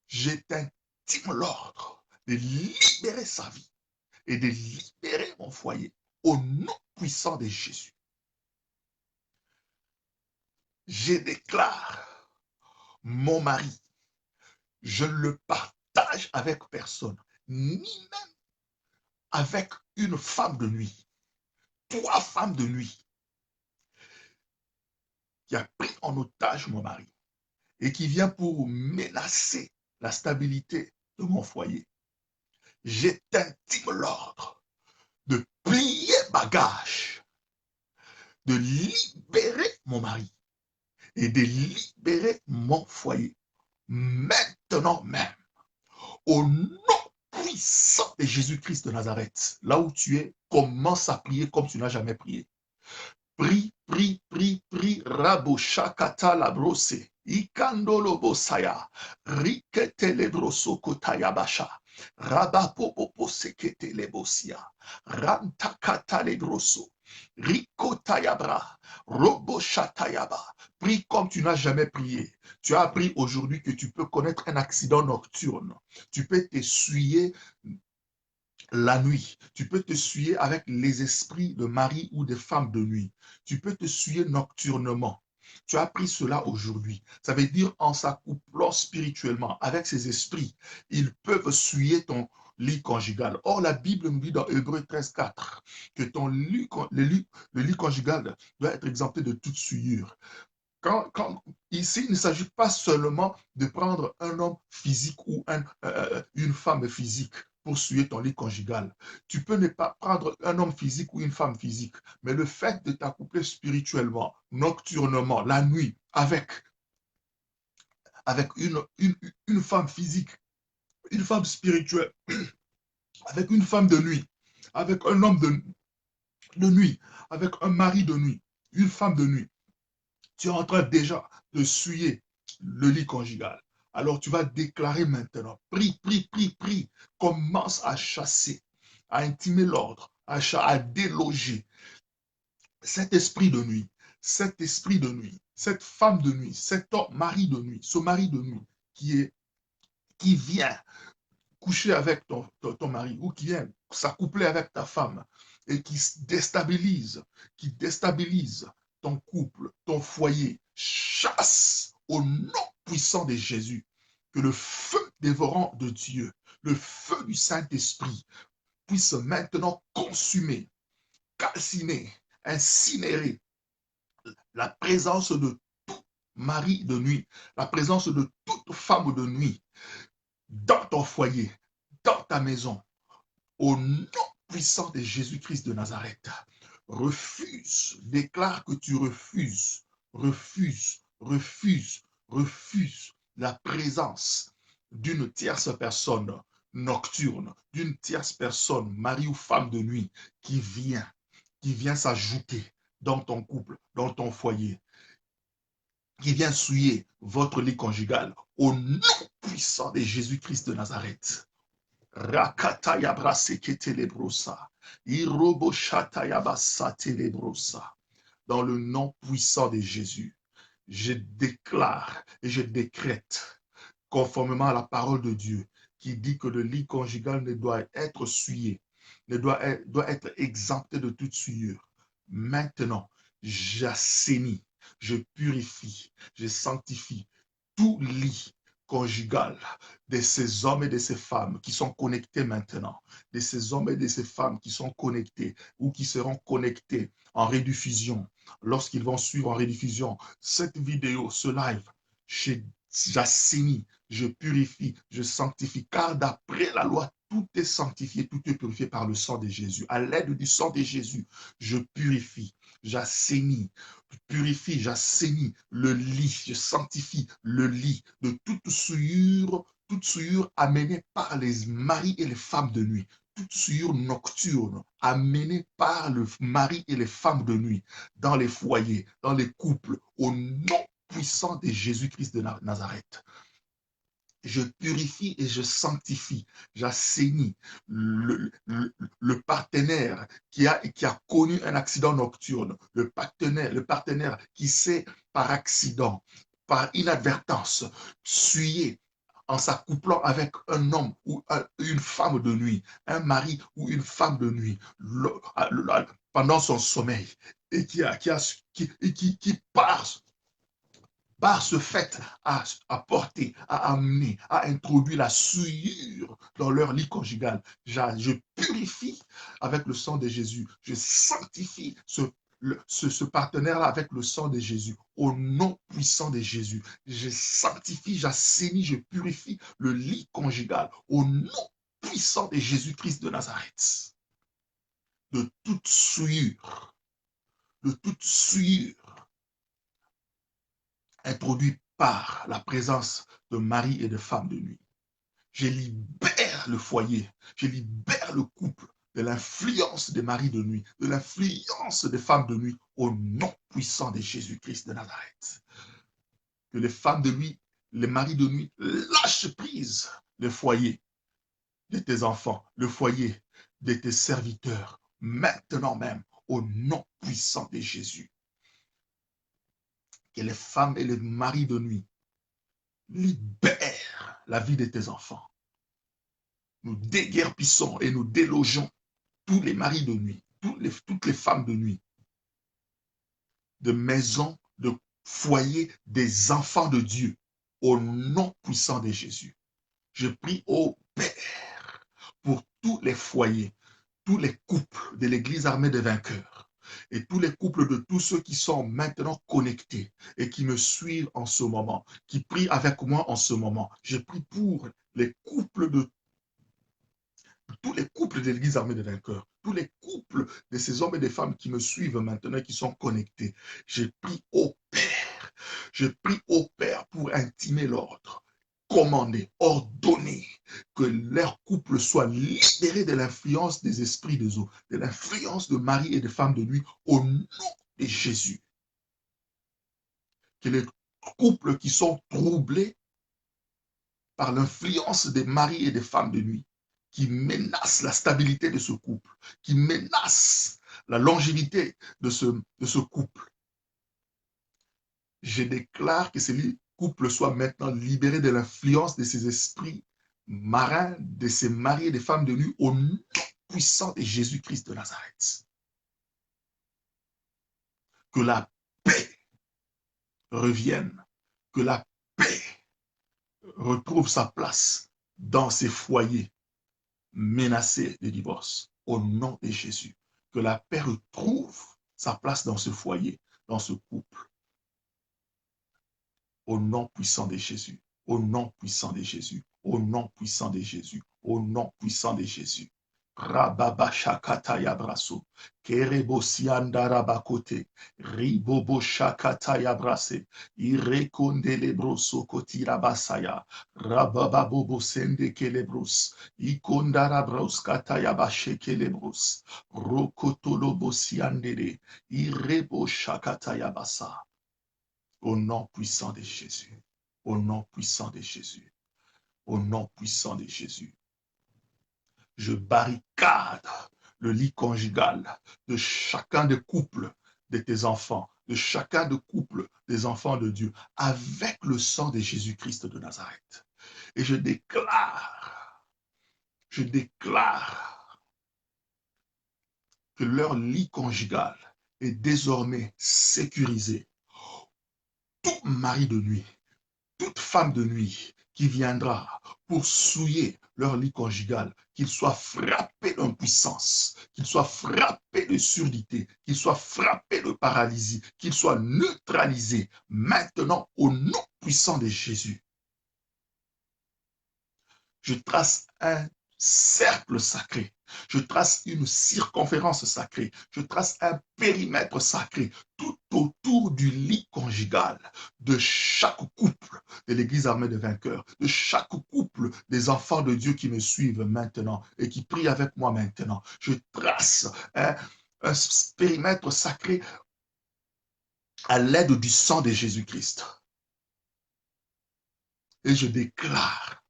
Je t'intime l'ordre de libérer sa vie et de libérer mon foyer au nom puissant de Jésus. Je déclare mon mari, je ne le partage avec personne, ni même avec une femme de nuit. Toi, femme de nuit, qui a pris en otage mon mari et qui vient pour menacer la stabilité de mon foyer. Je t'intime l'ordre de plier bagage, de libérer mon mari et de libérer mon foyer. Maintenant même, au nom puissant de Jésus-Christ de Nazareth, là où tu es, commence à prier comme tu n'as jamais prié. Prie, prie, prie, prie, Raboshakata labrose, Ikandolo bosaya, Rikete lebroso kotayabasha, Rabapopopo sekete lebosia, Rantakata lebroso, Rikotayabra, Roboshatayaba. Prie comme tu n'as jamais prié. Tu as appris aujourd'hui que tu peux connaître un accident nocturne. Tu peux t'essuyer la nuit. Tu peux te souiller avec les esprits de mari ou de femme de nuit. Tu peux te souiller nocturnement. Tu as appris cela aujourd'hui. Ça veut dire en s'accouplant spirituellement avec ces esprits, ils peuvent souiller ton lit conjugal. Or, la Bible nous dit dans Hébreux 13,4 que le lit conjugal doit être exempté de toute souillure. Ici, il ne s'agit pas seulement de prendre un homme physique ou une femme physique pour souiller ton lit conjugal. Tu peux ne pas prendre un homme physique ou une femme physique, mais le fait de t'accoupler spirituellement, nocturnement, la nuit, avec une femme physique, une femme spirituelle, avec une femme de nuit, avec un homme de nuit, avec un mari de nuit, une femme de nuit, tu es en train déjà de suyer le lit conjugal. Alors tu vas déclarer maintenant, prie, prie, prie, prie, commence à chasser, à intimer l'ordre, à déloger cet esprit de nuit, cet esprit de nuit, cette femme de nuit, cet homme, mari de nuit, ce mari de nuit qui vient coucher avec ton mari ou qui vient s'accoupler avec ta femme et qui déstabilise ton couple, ton foyer, chasse au nom puissant de Jésus. Que le feu dévorant de Dieu, le feu du Saint-Esprit puisse maintenant consumer, calciner, incinérer la présence de tout mari de nuit, la présence de toute femme de nuit dans ton foyer, dans ta maison, au nom puissant de Jésus-Christ de Nazareth. Refuse, déclare que tu refuses, refuse la présence d'une tierce personne nocturne, d'une tierce personne, mari ou femme de nuit, qui vient s'ajouter dans ton couple, dans ton foyer, qui vient souiller votre lit conjugal, au nom puissant de Jésus-Christ de Nazareth. Rakataya brasekete lebrosa. Iroboshataya basate lebrosa. Dans le nom puissant de Jésus, je déclare et je décrète, conformément à la parole de Dieu, qui dit que le lit conjugal ne doit être souillé, doit être exempté de toute souillure. Maintenant, j'assainis, je purifie, je sanctifie tout lit conjugal de ces hommes et de ces femmes qui sont connectés maintenant, de ces hommes et de ces femmes qui sont connectés ou qui seront connectés en rediffusion, lorsqu'ils vont suivre en rediffusion cette vidéo, ce live, j'assainis, je purifie, je sanctifie, car d'après la loi, tout est sanctifié, tout est purifié par le sang de Jésus. À l'aide du sang de Jésus, je purifie, j'assainis, purifie, j'assainis le lit, je sanctifie le lit de toute souillure amenée par les maris et les femmes de nuit, toute souillure nocturne amenée par le mari et les femmes de nuit, dans les foyers, dans les couples, au nom puissant de Jésus-Christ de Nazareth. Je purifie et je sanctifie, j'assainis le partenaire qui a connu un accident nocturne, le partenaire qui s'est par accident, par inadvertance, souillé en s'accouplant avec un homme ou une femme de nuit, un mari ou une femme de nuit, pendant son sommeil, et qui part par ce fait, à porter, à amener, à introduire la souillure dans leur lit conjugal. Je purifie avec le sang de Jésus. Je sanctifie ce partenaire-là avec le sang de Jésus. Au nom puissant de Jésus, je sanctifie, j'assainis, je purifie le lit conjugal. Au nom puissant de Jésus-Christ de Nazareth. De toute souillure. De toute souillure introduit par la présence de mari et de femme de nuit. Je libère le foyer, je libère le couple de l'influence des maris de nuit, de l'influence des femmes de nuit, au nom puissant de Jésus-Christ de Nazareth. Que les femmes de nuit, les maris de nuit lâchent prise le foyer de tes enfants, le foyer de tes serviteurs, maintenant même, au nom puissant de Jésus. Que les femmes et les maris de nuit libèrent la vie de tes enfants. Nous déguerpissons et nous délogeons tous les maris de nuit, toutes les femmes de nuit, de maisons, de foyers des enfants de Dieu, au nom puissant de Jésus. Je prie au Père pour tous les foyers, tous les couples de l'Église armée des vainqueurs et tous les couples de tous ceux qui sont maintenant connectés et qui me suivent en ce moment, qui prient avec moi en ce moment. Je prie pour les couples de tous les couples de l'Église armée des vainqueurs, tous les couples de ces hommes et des femmes qui me suivent maintenant, qui sont connectés. Je prie au Père pour intimer l'ordre. commandé, ordonné que leur couple soit libéré de l'influence des esprits des eaux, de l'influence de mari et de femme de nuit, au nom de Jésus. Que les couples qui sont troublés par l'influence des maris et des femmes de nuit, qui menacent la stabilité de ce couple, qui menacent la longévité de ce couple, je déclare que ces couples soient maintenant libérés de l'influence de ces esprits marins, de ces maris et des femmes de nuit, au nom puissant de Jésus-Christ de Nazareth. Que la paix revienne, que la paix retrouve sa place dans ces foyers menacés de divorce, au nom de Jésus. Que la paix retrouve sa place dans ce foyer, dans ce couple, au nom puissant de Jésus, au nom puissant de Jésus, au nom puissant de Jésus, au nom puissant de Jésus. Rababa shakata yabraso, kerebo sianda rabakote, ribobo shakata yabrase, irekonde lebroso kotirabasaya, rababa bobo sende kelebros, ikonda rabros kata yabashe kelebros, rokotolobo siandere, irebo shakata yabasa. Au nom puissant de Jésus, au nom puissant de Jésus, au nom puissant de Jésus. Je barricade le lit conjugal de chacun des couples de tes enfants, de chacun des couples des enfants de Dieu, avec le sang de Jésus-Christ de Nazareth. Et je déclare que leur lit conjugal est désormais sécurisé. Tout mari de nuit, toute femme de nuit qui viendra pour souiller leur lit conjugal, qu'il soit frappé d'impuissance, qu'il soit frappé de surdité, qu'il soit frappé de paralysie, qu'il soit neutralisé maintenant au nom puissant de Jésus. Je trace un cercle sacré. Je trace une circonférence sacrée. Je trace un périmètre sacré tout autour du lit conjugal de chaque couple de l'Église armée de vainqueurs, de chaque couple des enfants de Dieu qui me suivent maintenant et qui prient avec moi maintenant. Je trace un périmètre sacré à l'aide du sang de Jésus-Christ. Et je déclare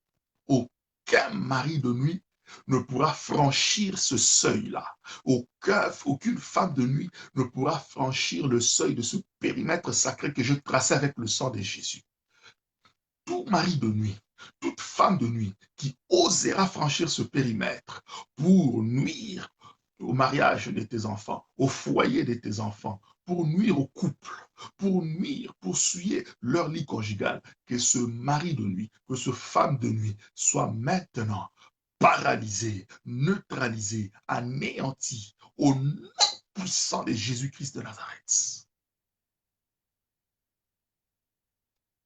aucun mari de nuit ne pourra franchir ce seuil-là. Aucune femme de nuit ne pourra franchir le seuil de ce périmètre sacré que je traçais avec le sang de Jésus. Tout mari de nuit, toute femme de nuit qui osera franchir ce périmètre pour nuire au mariage de tes enfants, au foyer de tes enfants, pour nuire au couple, pour nuire, pour souiller leur lit conjugal, que ce mari de nuit, que ce femme de nuit soit maintenant paralysé, neutralisé, anéanti au nom puissant de Jésus-Christ de Nazareth.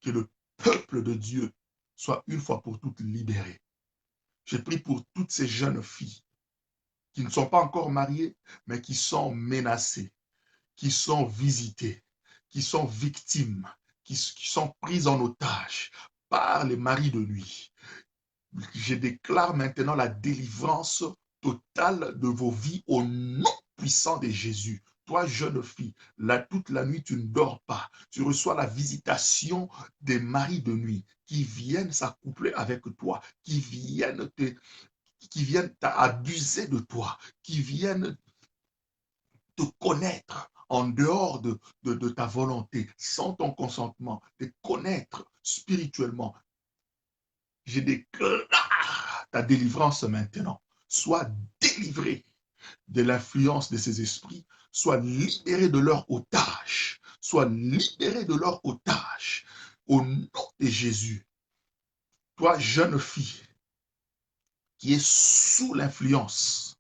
Que le peuple de Dieu soit une fois pour toutes libéré. Je prie pour toutes ces jeunes filles qui ne sont pas encore mariées, mais qui sont menacées, qui sont visitées, qui sont victimes, qui sont prises en otage par les maris de nuit. Je déclare maintenant la délivrance totale de vos vies au nom puissant de Jésus. Toi, jeune fille, toute la nuit, tu ne dors pas. Tu reçois la visitation des maris de nuit qui viennent s'accoupler avec toi, qui viennent t'abuser de toi, qui viennent te connaître en dehors de ta volonté, sans ton consentement, te connaître spirituellement. Je déclare ta délivrance maintenant. Sois délivré de l'influence de ces esprits, sois libéré de leur otage, sois libéré de leur otage. Au nom de Jésus, toi, jeune fille, qui est sous l'influence,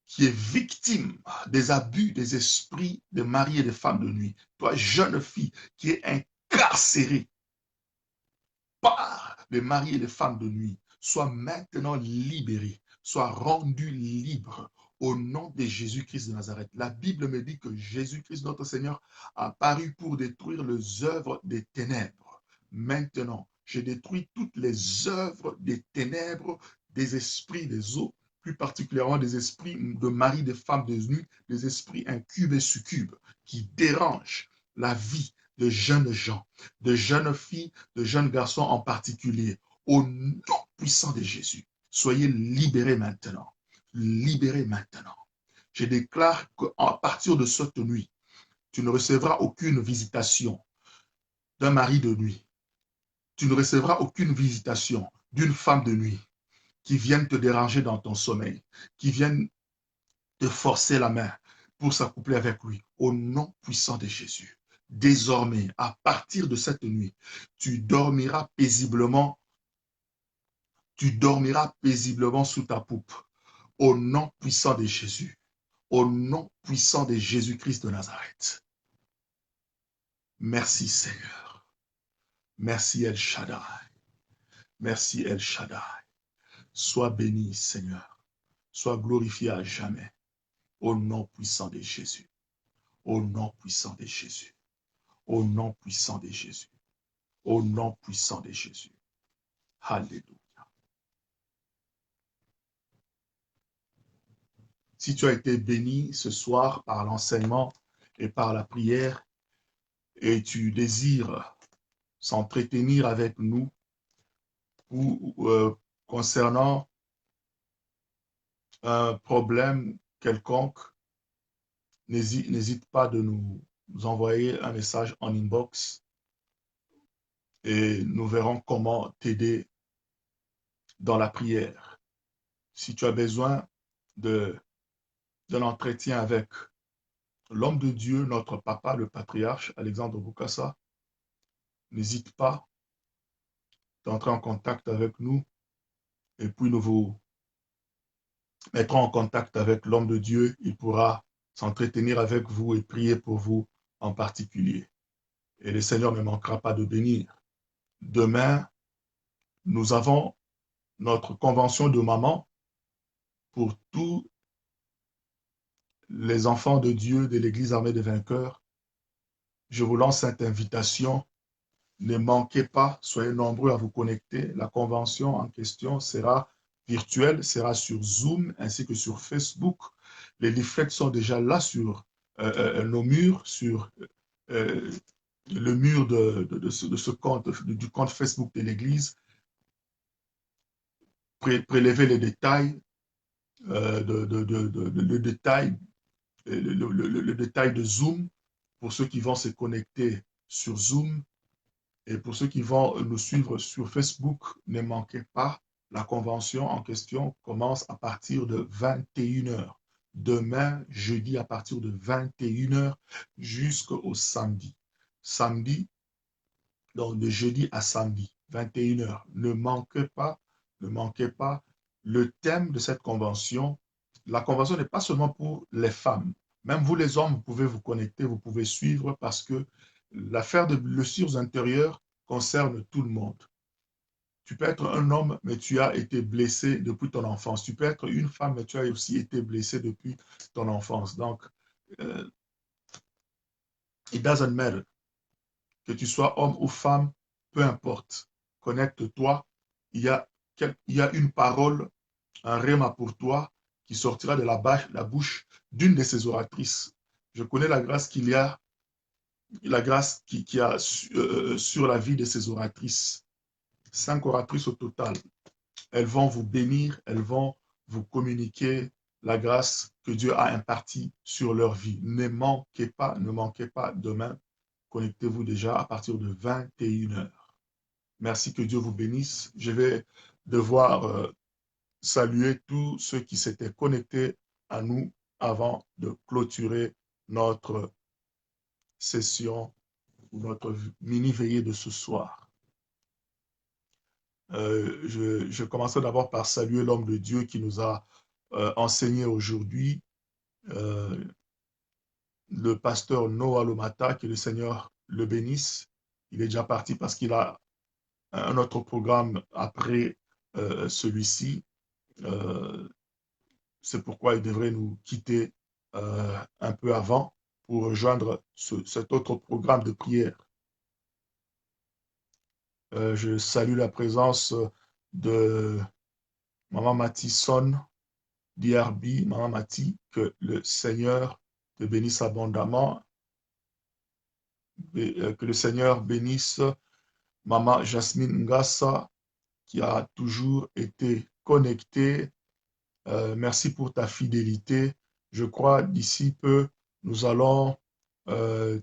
qui est victime des abus des esprits de mari et de femmes de nuit, toi, jeune fille, qui est incarcérée par les maris et les femmes de nuit, sois maintenant libéré, sois rendu libre au nom de Jésus-Christ de Nazareth. La Bible me dit que Jésus-Christ, notre Seigneur, a paru pour détruire les œuvres des ténèbres. Maintenant, Je détruis toutes les œuvres des ténèbres, des esprits des eaux, plus particulièrement des esprits de mari, de femmes de nuit, des esprits incubes et succubes qui dérangent la vie de jeunes gens, de jeunes filles, de jeunes garçons en particulier. Au nom puissant de Jésus, soyez libérés maintenant. Libérés maintenant. Je déclare qu'à partir de cette nuit, tu ne recevras aucune visitation d'un mari de nuit. Tu ne recevras aucune visitation d'une femme de nuit qui vienne te déranger dans ton sommeil, qui vienne te forcer la main pour s'accoupler avec lui. Au nom puissant de Jésus. Désormais, à partir de cette nuit, tu dormiras paisiblement sous ta poupe. Au nom puissant de Jésus. Au nom puissant de Jésus-Christ de Nazareth. Merci Seigneur. Merci El Shaddai. Merci El Shaddai. Sois béni Seigneur. Sois glorifié à jamais. Au nom puissant de Jésus. Au nom puissant de Jésus. Au nom puissant de Jésus. Au nom puissant de Jésus. Alléluia. Si tu as été béni ce soir par l'enseignement et par la prière et tu désires s'entretenir avec nous ou concernant un problème quelconque, n'hésite pas de nous envoyer un message en inbox et nous verrons comment t'aider dans la prière. Si tu as besoin d'un entretien avec l'homme de Dieu, notre papa, le patriarche Alexandre Boukassa, n'hésite pas d'entrer en contact avec nous et puis nous vous mettrons en contact avec l'homme de Dieu. Il pourra s'entretenir avec vous et prier pour vous en particulier. Et le Seigneur ne manquera pas de bénir. Demain, nous avons notre convention de maman pour tous les enfants de Dieu de l'Église armée des vainqueurs. Je vous lance cette invitation. Ne manquez pas, soyez nombreux à vous connecter. La convention en question sera virtuelle, sera sur Zoom ainsi que sur Facebook. Les leaflets sont déjà là sur nos murs, sur le mur de ce compte, du compte Facebook de l'Église. Prélevez les détails, le détail de Zoom pour ceux qui vont se connecter sur Zoom. Et pour ceux qui vont nous suivre sur Facebook, ne manquez pas, la convention en question commence à partir de 21 h. Demain, jeudi, à partir de 21 h jusqu'au samedi. Samedi, donc de jeudi à samedi, 21 h. Ne manquez pas, le thème de cette convention. La convention n'est pas seulement pour les femmes. Même vous les hommes, vous pouvez vous connecter, vous pouvez suivre parce que l'affaire de blessures intérieures concerne tout le monde. Tu peux être un homme, mais tu as été blessé depuis ton enfance. Tu peux être une femme, mais tu as aussi été blessé depuis ton enfance. Donc, it doesn't matter. Que tu sois homme ou femme, peu importe. Connecte-toi. Il y a une parole, un rhéma pour toi qui sortira de la bouche d'une de ces oratrices. Je connais la grâce qu'il y a, la grâce qu'il y a sur la vie de ces oratrices. 5 oratrices au total. Elles vont vous bénir, elles vont vous communiquer la grâce que Dieu a impartie sur leur vie. Ne manquez pas demain. Connectez-vous déjà à partir de 21 h. Merci, que Dieu vous bénisse. Je vais devoir saluer tous ceux qui s'étaient connectés à nous avant de clôturer notre session ou notre mini-veillée de ce soir. Je commencerai d'abord par saluer l'homme de Dieu qui nous a enseigné aujourd'hui, le pasteur Noah Lomata, que le Seigneur le bénisse. Il est déjà parti parce qu'il a un autre programme après celui-ci. C'est pourquoi il devrait nous quitter un peu avant pour rejoindre cet autre programme de prière. Je salue la présence de Maman Matisson d'IRB, Maman Mati, que le Seigneur te bénisse abondamment, que le Seigneur bénisse Maman Jasmine Ngassa, qui a toujours été connectée. Merci pour ta fidélité. Je crois d'ici peu, nous allons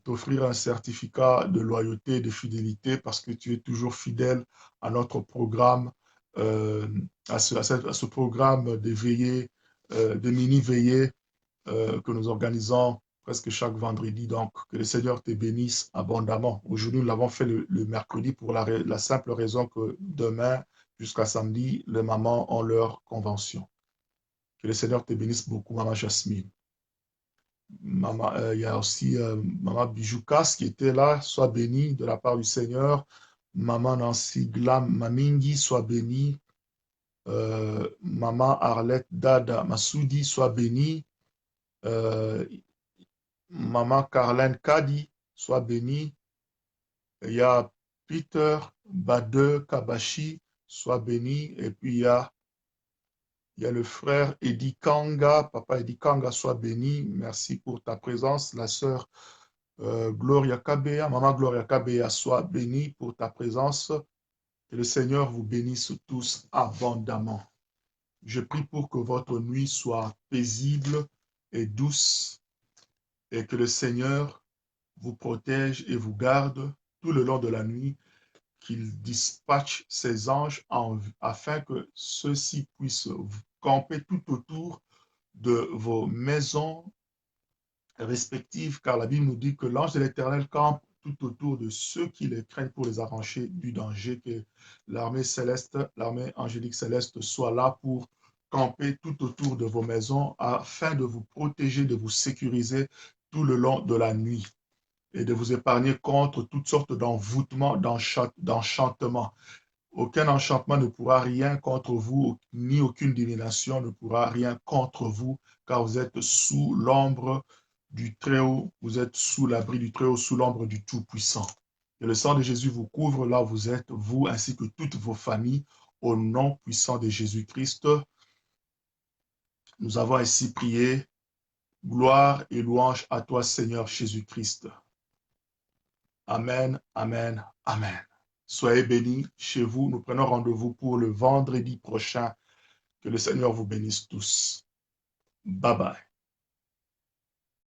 t'offrir un certificat de loyauté et de fidélité parce que tu es toujours fidèle à notre programme, à ce programme de veillée, de mini-veillée que nous organisons presque chaque vendredi. Donc, que le Seigneur te bénisse abondamment. Aujourd'hui, nous l'avons fait le mercredi pour la simple raison que demain jusqu'à samedi, les mamans ont leur convention. Que le Seigneur te bénisse beaucoup, Maman Jasmine. Maman, il y a aussi Maman Bijoukas qui était là, sois bénie de la part du Seigneur. Maman Nancy Glam Mamingi, sois bénie. Maman Arlette Dada Massoudi, sois bénie. Maman Carlene Kadi, sois bénie. Il y a Peter Bade Kabashi, sois béni. Et puis il y a le frère Eddie Kanga, papa Eddie Kanga, sois béni. Merci pour ta présence. La sœur Gloria Kabea, maman Gloria Kabea, sois bénie pour ta présence. Que le Seigneur vous bénisse tous abondamment. Je prie pour que votre nuit soit paisible et douce et que le Seigneur vous protège et vous garde tout le long de la nuit, qu'il dispatche ses anges afin que ceux-ci puissent camper tout autour de vos maisons respectives, car la Bible nous dit que l'ange de l'Éternel campe tout autour de ceux qui les craignent pour les arracher du danger, que l'armée céleste, l'armée angélique céleste soit là pour camper tout autour de vos maisons afin de vous protéger, de vous sécuriser tout le long de la nuit et de vous épargner contre toutes sortes d'envoûtements, d'enchantements. Aucun enchantement ne pourra rien contre vous, ni aucune divination ne pourra rien contre vous, car vous êtes sous l'ombre du Très-Haut, vous êtes sous l'abri du Très-Haut, sous l'ombre du Tout-Puissant. Et le sang de Jésus vous couvre là où vous êtes, vous ainsi que toutes vos familles, au nom puissant de Jésus-Christ. Nous avons ainsi prié. Gloire et louange à toi, Seigneur Jésus-Christ. Amen, amen, amen. Soyez bénis chez vous. Nous prenons rendez-vous pour le vendredi prochain. Que le Seigneur vous bénisse tous. Bye bye.